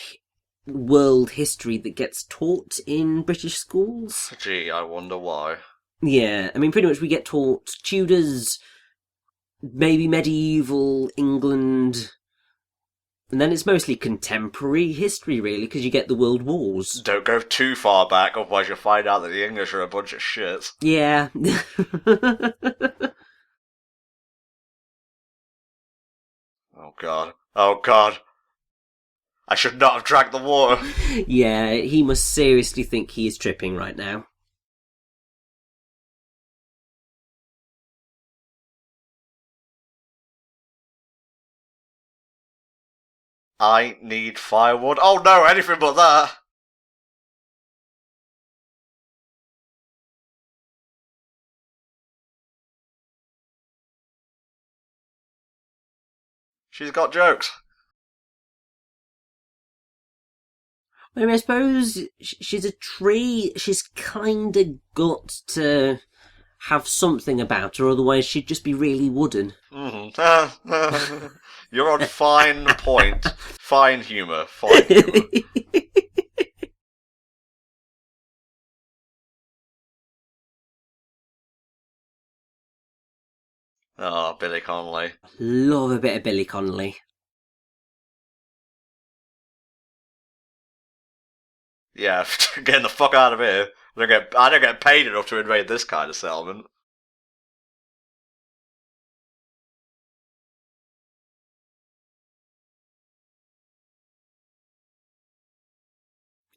world history that gets taught in British schools. Gee, I wonder why. Yeah, I mean, pretty much we get taught Tudors, maybe medieval England, and then it's mostly contemporary history, really, because you get the World Wars. Don't go too far back, otherwise you'll find out that the English are a bunch of shits. Yeah. Oh god. Oh god. I should not have drank the water. Yeah, he must seriously think he is tripping right now. I need firewood. Oh no, anything but that. She's got jokes. I mean, I suppose she's a tree. She's kind of got to have something about her, otherwise she'd just be really wooden. Mm-hmm. You're on fine point. Fine humour. Fine humour. Oh, Billy Connolly. Love a bit of Billy Connolly. Yeah, getting the fuck out of here. I don't get paid enough to invade this kind of settlement.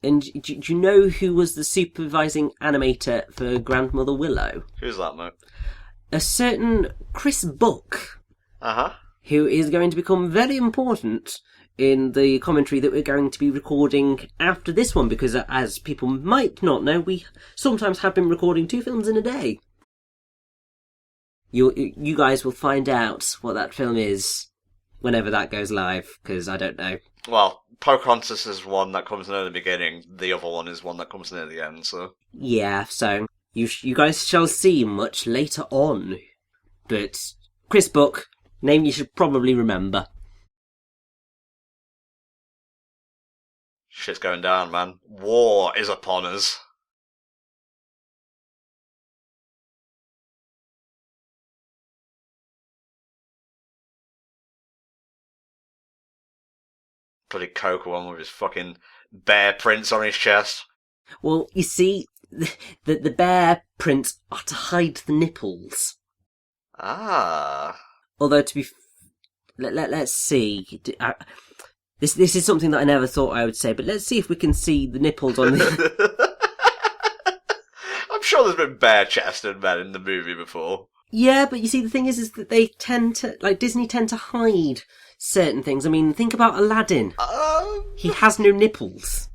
And do you know who was the supervising animator for Grandmother Willow? Who's that, mate? A certain Chris Buck. Uh-huh. Who is going to become very important in the commentary that we're going to be recording after this one, because as people might not know, we sometimes have been recording 2 films in a day. You guys will find out what that film is whenever that goes live, because I don't know. Well, Pocahontas is one that comes near the beginning, the other one is one that comes near the end, so... Yeah, so you guys shall see much later on. But Chris Buck, name you should probably remember. Shit's going down, man. War is upon us. Bloody Coco one with his fucking bear prints on his chest. Well, you see, the bear prints are to hide the nipples. Ah. Although, to be... let's see. This is something that I never thought I would say, but let's see if we can see the nipples on the... I'm sure there's been bare-chested men in the movie before. Yeah, but you see, the thing is that they tend to... Disney tend to hide certain things. I mean, think about Aladdin. He has no nipples.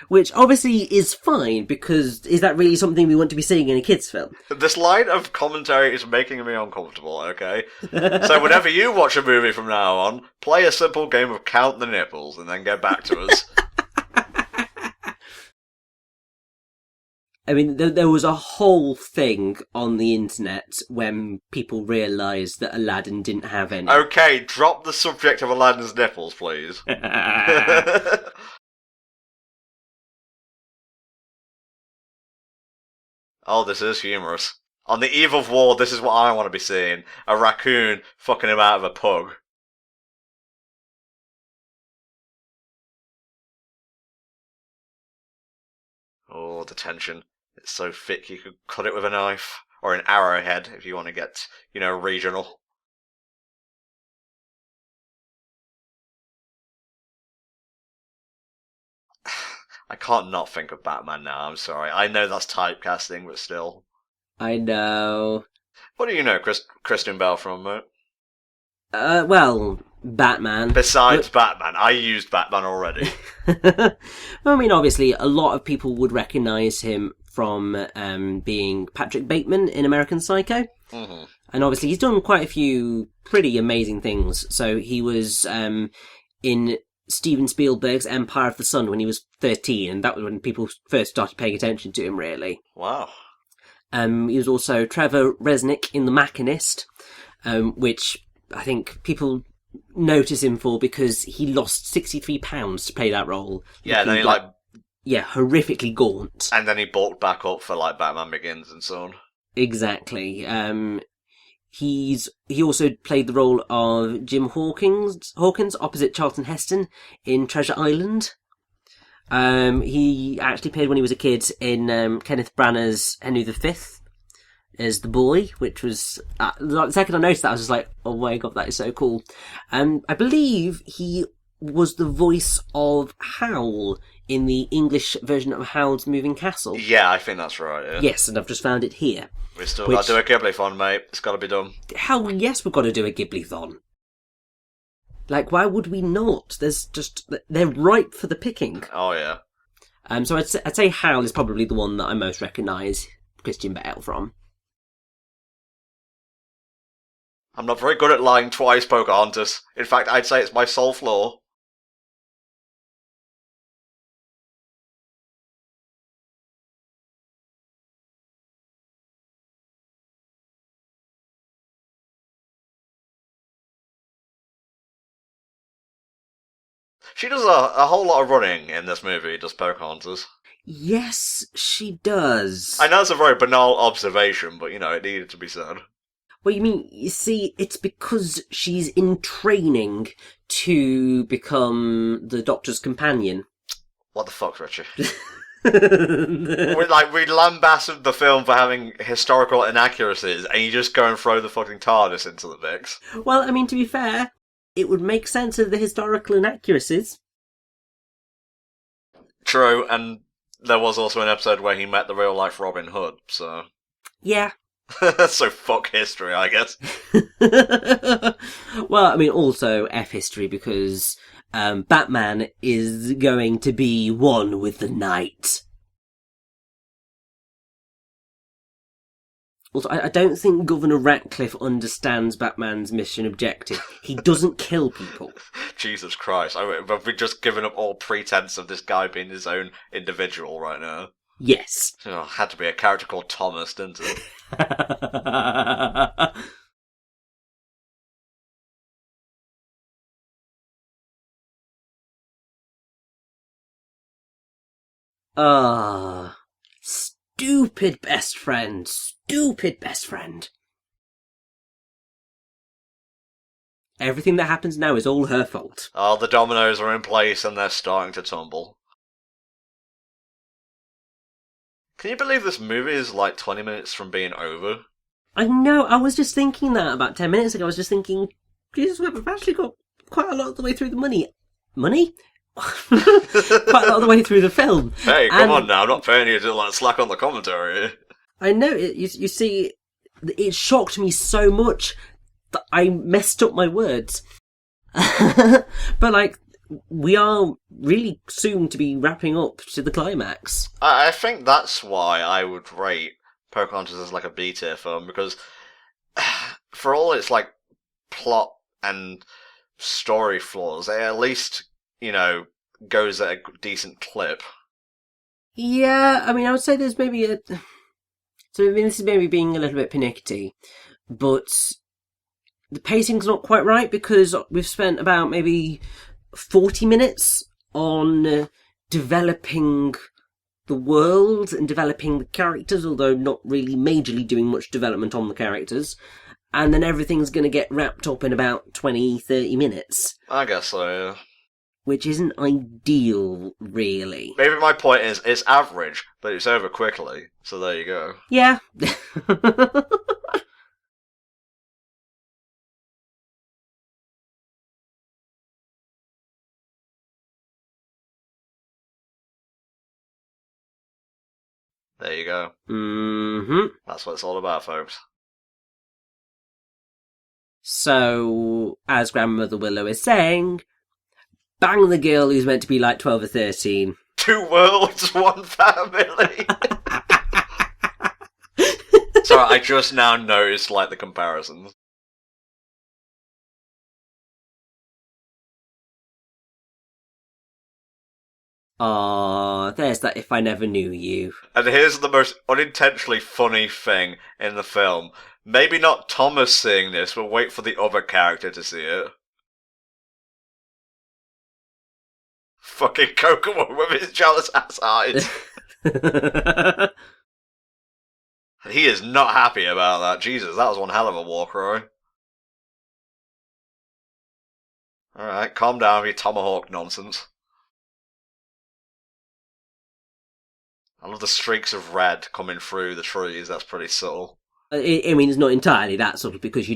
Which obviously is fine, because is that really something we want to be seeing in a kids' film? This line of commentary is making me uncomfortable, okay? So whenever you watch a movie from now on, play a simple game of count the nipples and then get back to us. I mean, there was a whole thing on the internet when people realised that Aladdin didn't have any. Okay, drop the subject of Aladdin's nipples, please. Oh, this is humorous. On the eve of war, this is what I want to be seeing. A raccoon fucking him out of a pug. Oh, the tension. It's so thick you could cut it with a knife. Or an arrowhead, if you want to get, regional. I can't not think of Batman now, I'm sorry. I know that's typecasting, but still. I know. What do you know Kristen Bell from, mate? Well, Batman. Besides Batman. I used Batman already. I mean, obviously, a lot of people would recognise him from being Patrick Bateman in American Psycho. Mm-hmm. And obviously, he's done quite a few pretty amazing things. So he was in Steven Spielberg's Empire of the Sun when he was 13, and that was when people first started paying attention to him, really. Wow. He was also Trevor Resnick in The Machinist, which I think people notice him for because he lost 63 pounds to play that role. Yeah, then he horrifically gaunt. And then he bulked back up for Batman Begins and so on. Exactly. He also played the role of Jim Hawkins opposite Charlton Heston in Treasure Island. He actually played when he was a kid in Kenneth Branagh's Henry V. as the boy, which was the second I noticed that I was just like, oh my god, that is so cool. I believe he was the voice of Howl in the English version of Howl's Moving Castle. Yeah, I think that's right, yeah. Yes, and I've just found it here. We still got to do a Ghibli-thon, mate. It's got to be done. Hell yes, we've got to do a Ghibli-thon. Like, why would we not? They're ripe for the picking. Oh, yeah. So I'd say Howl is probably the one that I most recognise Christian Bale from. I'm not very good at lying twice, Pocahontas. In fact, I'd say it's my sole flaw. She does a whole lot of running in this movie, does Pocahontas. Yes, she does. I know it's a very banal observation, but, you know, it needed to be said. Well, you see, it's because she's in training to become the Doctor's companion. What the fuck, Richie? we lambasted the film for having historical inaccuracies, and you just go and throw the fucking TARDIS into the mix. Well, I mean, to be fair, it would make sense of the historical inaccuracies. True, and there was also an episode where he met the real-life Robin Hood, so... Yeah. So fuck history, I guess. Well, I mean, also F history, because Batman is going to be one with the night. Also, I don't think Governor Ratcliffe understands Batman's mission objective. He doesn't kill people. Jesus Christ. Have we just given up all pretense of this guy being his own individual right now? Yes. Oh, had to be a character called Thomas, didn't it? Stupid best friend. Stupid best friend. Everything that happens now is all her fault. Oh, the dominoes are in place and they're starting to tumble. Can you believe this movie is like 20 minutes from being over? I know, I was just thinking that about 10 minutes ago. I was just thinking, Jesus, we've actually got quite a lot of the way through the money. Money? Quite a lot of the way through the film. Hey, come on now, I'm not paying you to like slack on the commentary. I know, you see, it shocked me so much that I messed up my words. But like, we are really soon to be wrapping up to the climax. I think that's why I would rate Pocahontas as like a B-tier film, because for all its like plot and story flaws, it at least, you know, goes at a decent clip. Yeah, I mean, I would say there's maybe so I mean, this is maybe being a little bit pernickety, but the pacing's not quite right, because we've spent about maybe 40 minutes on developing the world and developing the characters, although not really majorly doing much development on the characters. And then everything's going to get wrapped up in about 20-30 minutes. I guess so, yeah. Which isn't ideal, really. Maybe my point is, it's average, but it's over quickly, so there you go. Yeah. There you go. Mm-hmm. That's what it's all about, folks. So, as Grandmother Willow is saying, bang the girl who's meant to be like 12 or 13. 2 worlds, 1 family. Sorry, I just now noticed, like, the comparisons. There's that If I Never Knew You. And here's the most unintentionally funny thing in the film. Maybe not Thomas seeing this, but wait for the other character to see it. Fucking Kokomo with his jealous ass eyes. He is not happy about that. Jesus, that was one hell of a war cry. Alright, calm down with your tomahawk nonsense. I love the streaks of red coming through the trees, that's pretty subtle. I mean, it's not entirely that sort of, because,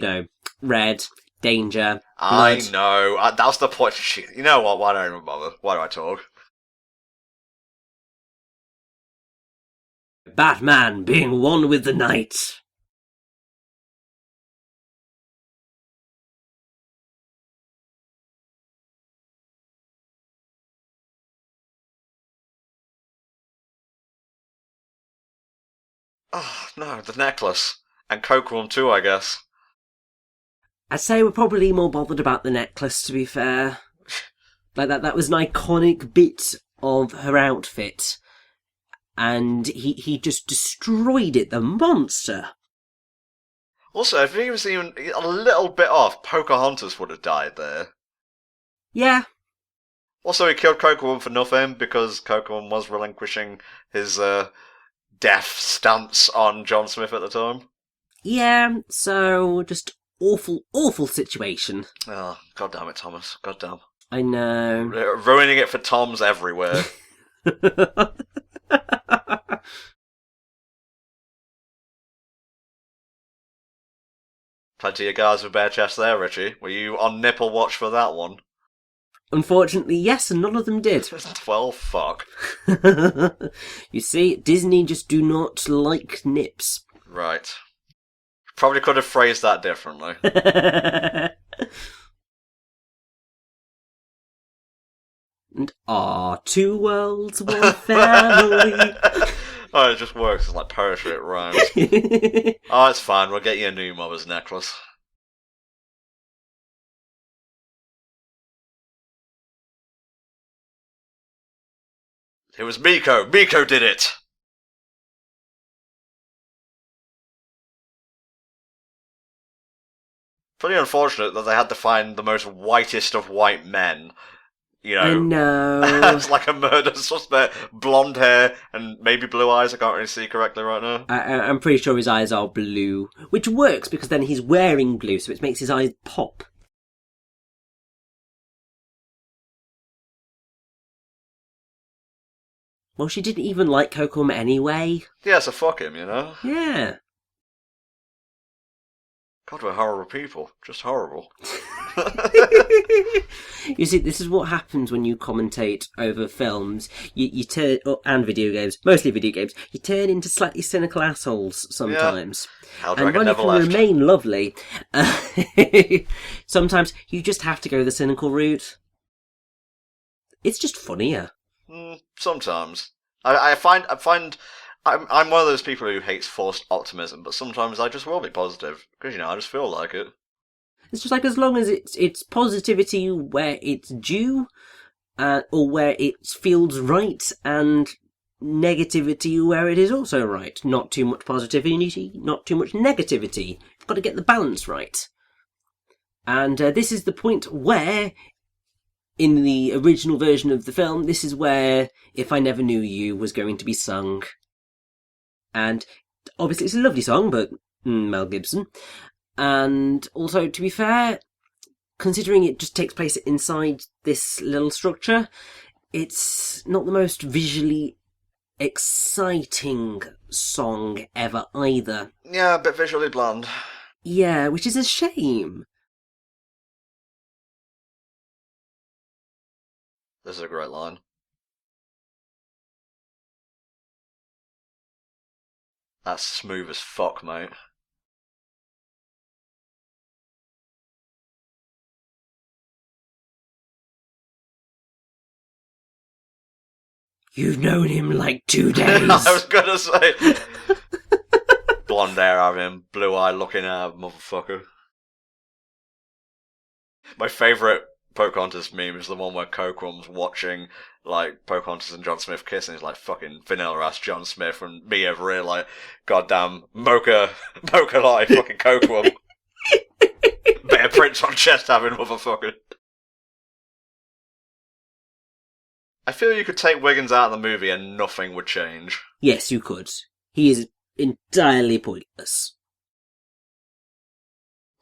red, danger, I blood. know. That's the point. You know what? Why don't I even bother? Why do I talk? Batman being one with the night. Oh, no, the necklace. And Coquelin too, I guess. I'd say we're probably more bothered about the necklace, to be fair. Like, that was an iconic bit of her outfit. And he just destroyed it, the monster. Also, if he was even a little bit off, Pocahontas would have died there. Yeah. Also, he killed Coquelin for nothing, because Coquelin was relinquishing his death stance on John Smith at the time. Yeah, so just awful situation. Oh, god damn it, Thomas. God damn. I know. Ruining it for Toms everywhere. Plenty of guys with bare chests there, Richie. Were you on nipple watch for that one? Unfortunately, yes, and none of them did. Well, fuck. You see, Disney just do not like nips. Right. Probably could have phrased that differently. And two worlds, one family. Oh, it just works. It's like poetry, it rhymes. Oh, it's fine. We'll get you a new mother's necklace. It was Miko. Miko did it. Pretty unfortunate that they had to find the most whitest of white men. You know, I know. It's like a murder suspect. Blonde hair and maybe blue eyes. I can't really see correctly right now. I'm pretty sure his eyes are blue, which works because then he's wearing blue, so it makes his eyes pop. Well, she didn't even like Kokom anyway. Yeah, so fuck him, you know? Yeah. God, we're horrible people. Just horrible. You see, this is what happens when you commentate over films. You turn, and video games, mostly video games, you turn into slightly cynical assholes sometimes. Yeah. And while you can remain lovely, sometimes you just have to go the cynical route. It's just funnier. Sometimes. I find I'm one of those people who hates forced optimism, but sometimes I just will be positive because I just feel like it. It's just like, as long as it's positivity where it's due, or where it feels right, and negativity where it is also right. Not too much positivity, not too much negativity. You've got to get the balance right. And this is the point where, in the original version of the film, this is where If I Never Knew You was going to be sung. And obviously it's a lovely song, but Mel Gibson. And also, to be fair, considering it just takes place inside this little structure, it's not the most visually exciting song ever either. Yeah, a bit visually bland. Yeah, which is a shame. This is a great line. That's smooth as fuck, mate. You've known him like 2 days. I was gonna say. Blonde hair of him, blue eye looking at motherfucker. My favourite Pocahontas meme is the one where Coquel's watching like Pocahontas and John Smith kiss, and he's like, fucking vanilla ass John Smith, and me over here like, goddamn mocha like fucking Coquel. Better prints on chest having motherfucker. I feel you could take Wiggins out of the movie and nothing would change. Yes, you could. He is entirely pointless.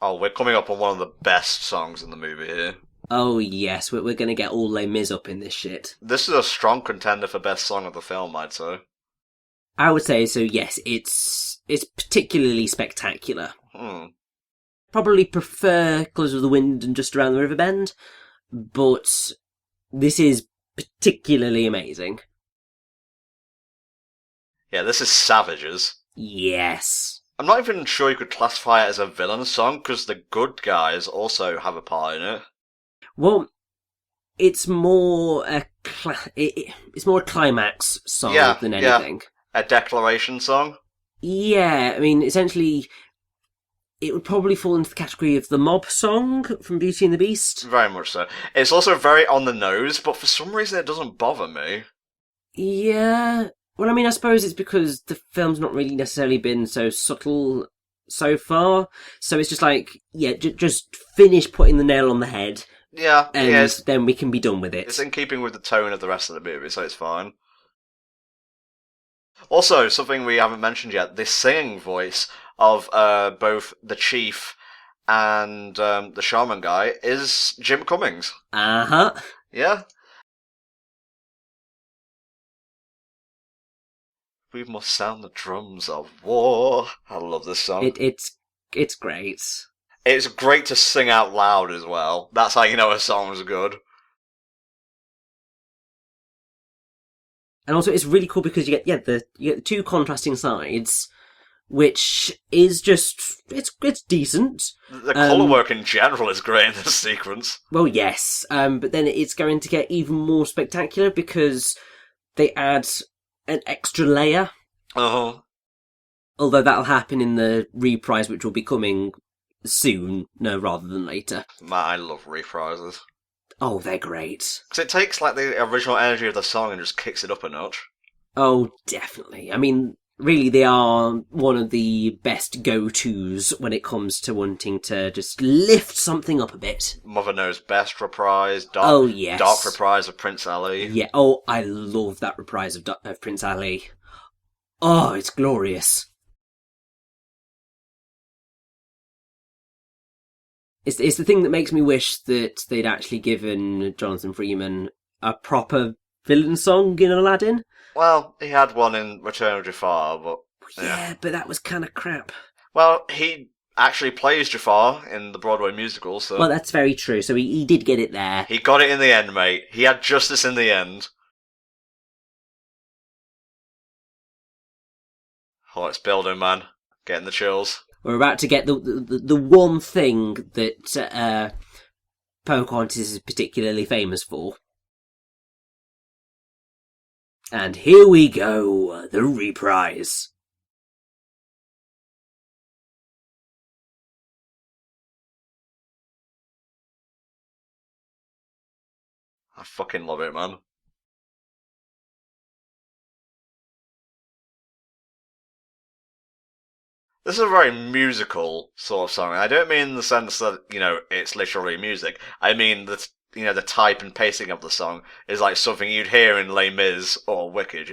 Oh, we're coming up on one of the best songs in the movie here. Oh yes, we're going to get all Les Mis up in this shit. This is a strong contender for best song of the film, I'd say. I would say so, yes. It's it's particularly spectacular. Hmm. Probably prefer Colours of the Wind and Just Around the River Bend, but this is particularly amazing. Yeah, this is Savages. Yes. I'm not even sure you could classify it as a villain song, because the good guys also have a part in it. Well, it's more it's more a climax song than anything. A declaration song. Yeah, I mean, essentially, it would probably fall into the category of the mob song from Beauty and the Beast. Very much so. It's also very on the nose, but for some reason it doesn't bother me. Yeah. Well, I mean, I suppose it's because the film's not really necessarily been so subtle so far. So it's just like, yeah, just finish putting the nail on the head. Yeah, and then we can be done with it. It's in keeping with the tone of the rest of the movie, so it's fine. Also, something we haven't mentioned yet, the singing voice of both the Chief and the Shaman guy is Jim Cummings. Uh-huh. Yeah. We must sound the drums of war. I love this song. It's great. It's great to sing out loud as well. That's how you know a song's good. And also, it's really cool because you get the two contrasting sides, which is just it's decent. The colour work in general is great in this sequence. Well, yes, but then it's going to get even more spectacular because they add an extra layer. Uh-huh. Although that'll happen in the reprise, which will be coming soon, no, rather than later. Man, I love reprises. Oh, they're great. Because it takes like the original energy of the song and just kicks it up a notch. Oh, definitely. I mean, really, they are one of the best go-tos when it comes to wanting to just lift something up a bit. Mother Knows Best reprise. Oh, yes. Dark reprise of Prince Ali. Yeah, oh, I love that reprise of Prince Ali. Oh, it's glorious. It's the thing that makes me wish that they'd actually given Jonathan Freeman a proper villain song in Aladdin. Well, he had one in Return of Jafar, but... Yeah, but that was kind of crap. Well, he actually plays Jafar in the Broadway musical, so... Well, that's very true, so he did get it there. He got it in the end, mate. He had justice in the end. Oh, it's building, man. Getting the chills. We're about to get the one thing that Pocahontas is particularly famous for. And here we go, the reprise. I fucking love it, man. This is a very musical sort of song. I don't mean in the sense that, it's literally music. I mean that, the type and pacing of the song is like something you'd hear in Les Mis or Wicked,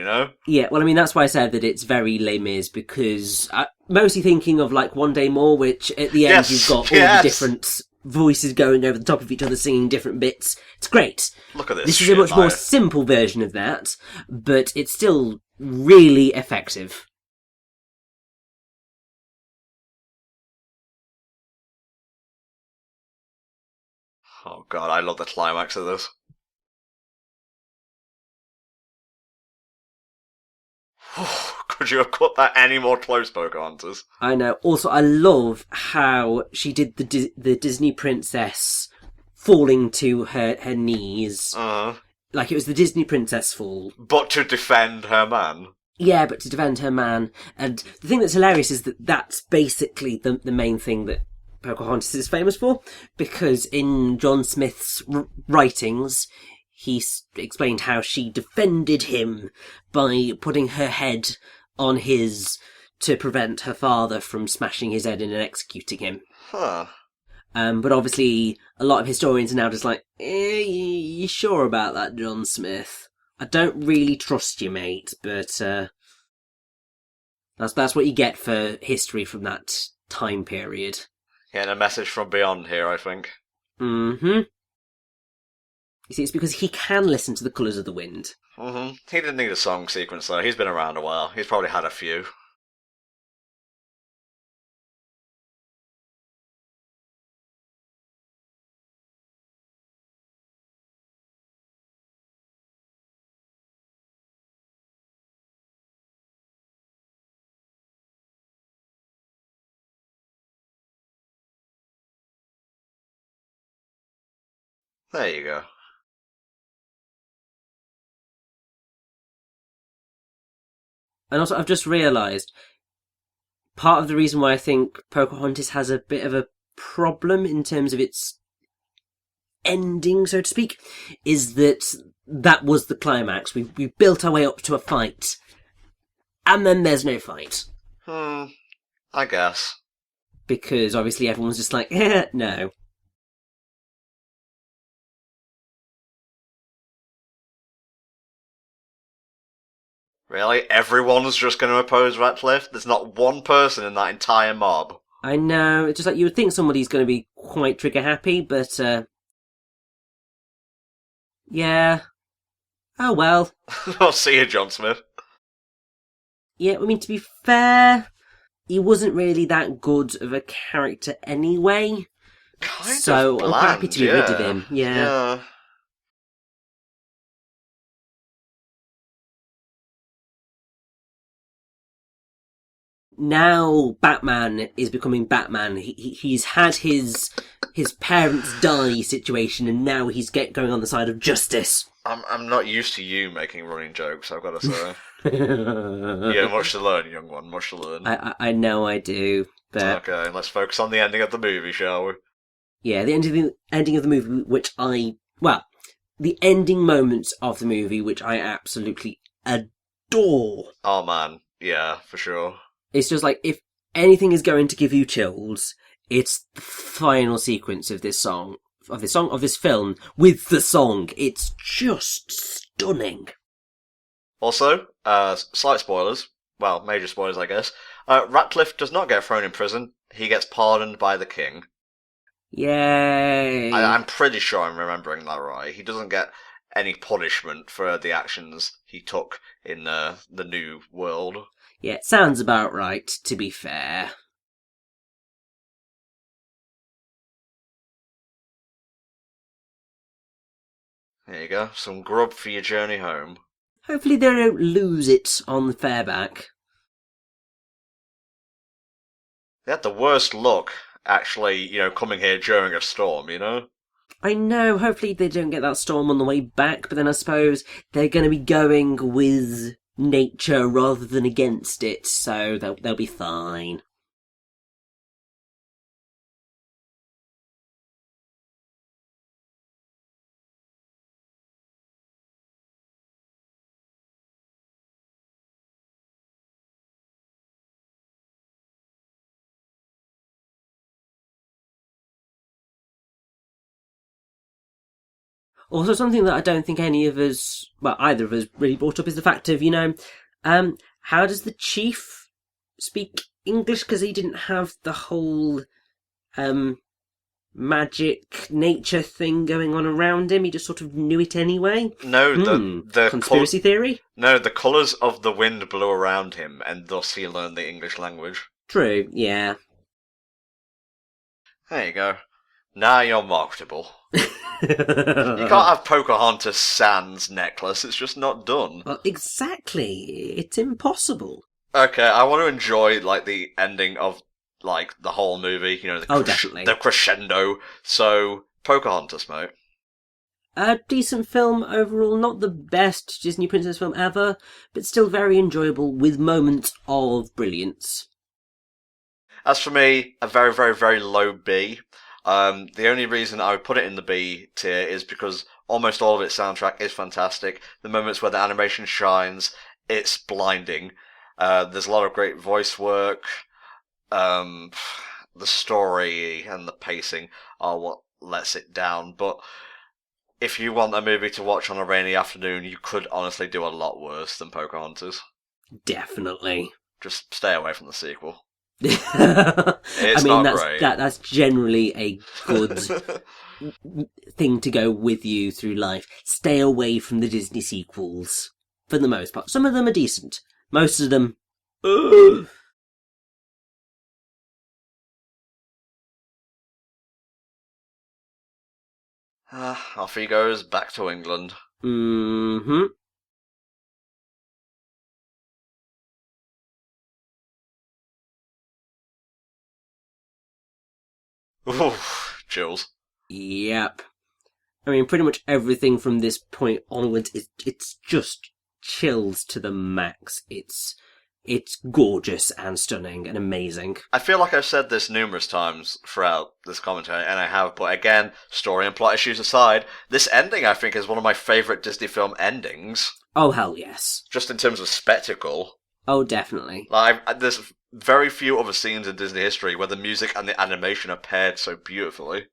Yeah, well, I mean, that's why I said that it's very Les Mis, because I'm mostly thinking of, like, One Day More, which at the end you've got all the different voices going over the top of each other singing different bits. It's great. Look at this. This is a much more simple version of that, but it's still really effective. Oh god, I love the climax of this. Could you have cut that any more close, Pocahontas? I know. Also, I love how she did the Disney princess falling to her knees. Like it was the Disney princess fall. But to defend her man. Yeah, but to defend her man. And the thing that's hilarious is that that's basically the main thing that Pocahontas is famous for, because in John Smith's writings, he explained how she defended him by putting her head on his to prevent her father from smashing his head in and executing him. Huh. But obviously, a lot of historians are now just like, you sure about that, John Smith? I don't really trust you, mate, but that's what you get for history from that time period. Getting a message from beyond here, I think. Mm-hmm. You see, it's because he can listen to the colours of the wind. Mm-hmm. He didn't need a song sequence, though. He's been around a while. He's probably had a few. There you go. And also, I've just realised part of the reason why I think Pocahontas has a bit of a problem in terms of its ending, so to speak, is that was the climax. We built our way up to a fight, and then there's no fight. I guess. Because obviously everyone's just like, no. Really? Everyone's just going to oppose Ratcliffe? There's not one person in that entire mob. I know, it's just like you would think somebody's going to be quite trigger happy, but yeah. Oh well. I'll see you, John Smith. Yeah, I mean, to be fair, he wasn't really that good of a character anyway. So I'm quite happy to be rid of him. Yeah. Now Batman is becoming Batman. He's had his parents die situation, and now he's going on the side of justice. I'm not used to you making running jokes, I've got to say. Yeah, much to learn, young one, much to learn. I know I do, but... Okay, let's focus on the ending of the movie, shall we? Yeah, the ending of the movie, the ending moments of the movie, which I absolutely adore. Oh man, yeah, for sure. It's just like, if anything is going to give you chills, it's the final sequence of this film, with the song. It's just stunning. Also, slight spoilers. Well, major spoilers, I guess. Ratcliffe does not get thrown in prison. He gets pardoned by the king. Yay! I'm pretty sure I'm remembering that right. He doesn't get any punishment for the actions he took in the New World. Yeah, it sounds about right, to be fair. There you go, some grub for your journey home. Hopefully they don't lose it on the fare back. They had the worst luck, actually, coming here during a storm, I know, hopefully they don't get that storm on the way back, but then I suppose they're going to be going with nature rather than against it, so they'll be fine. Also, something that I don't think either of us really brought up is the fact of, how does the chief speak English? Because he didn't have the whole, magic nature thing going on around him. He just sort of knew it anyway. No, the conspiracy theory? No, the colours of the wind blew around him, and thus he learned the English language. True, yeah. There you go. Now you're marketable. You can't have Pocahontas Sans necklace, it's just not done. Well, exactly. It's impossible. Okay, I want to enjoy, the ending of, the whole movie, definitely. The crescendo. So, Pocahontas, mate. A decent film overall, not the best Disney princess film ever, but still very enjoyable with moments of brilliance. As for me, a very, very, very low B. The only reason I would put it in the B tier is because almost all of its soundtrack is fantastic. The moments where the animation shines, it's blinding. There's a lot of great voice work. The story and the pacing are what lets it down. But if you want a movie to watch on a rainy afternoon, you could honestly do a lot worse than Pocahontas. Definitely. Just stay away from the sequel. It's not great. That's generally a good thing to go with you through life. Stay away from the Disney sequels, for the most part. Some of them are decent. Most of them... Off he goes back to England. Mm-hmm. Oof, chills. Yep. I mean, pretty much everything from this point onwards, it's just chills to the max. It's gorgeous and stunning and amazing. I feel like I've said this numerous times throughout this commentary, and I have, but again, story and plot issues aside, this ending I think is one of my favourite Disney film endings. Oh, hell yes. Just in terms of spectacle. Oh, definitely. There's very few other scenes in Disney history where the music and the animation are paired so beautifully.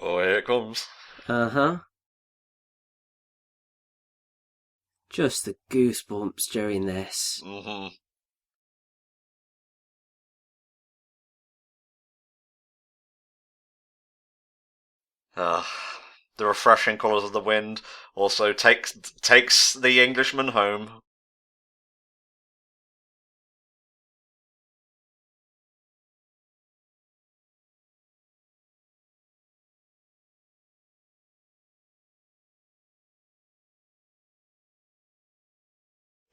Oh, here it comes. Uh-huh. Just the goosebumps during this. Mm-hmm. The refreshing colours of the wind also takes the Englishman home.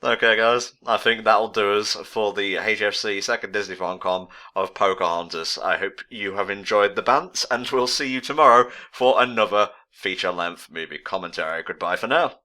Okay, guys, I think that'll do us for the HFC second Disneython com of Pocahontas. I hope you have enjoyed the bants, and we'll see you tomorrow for another feature-length movie commentary. Goodbye for now.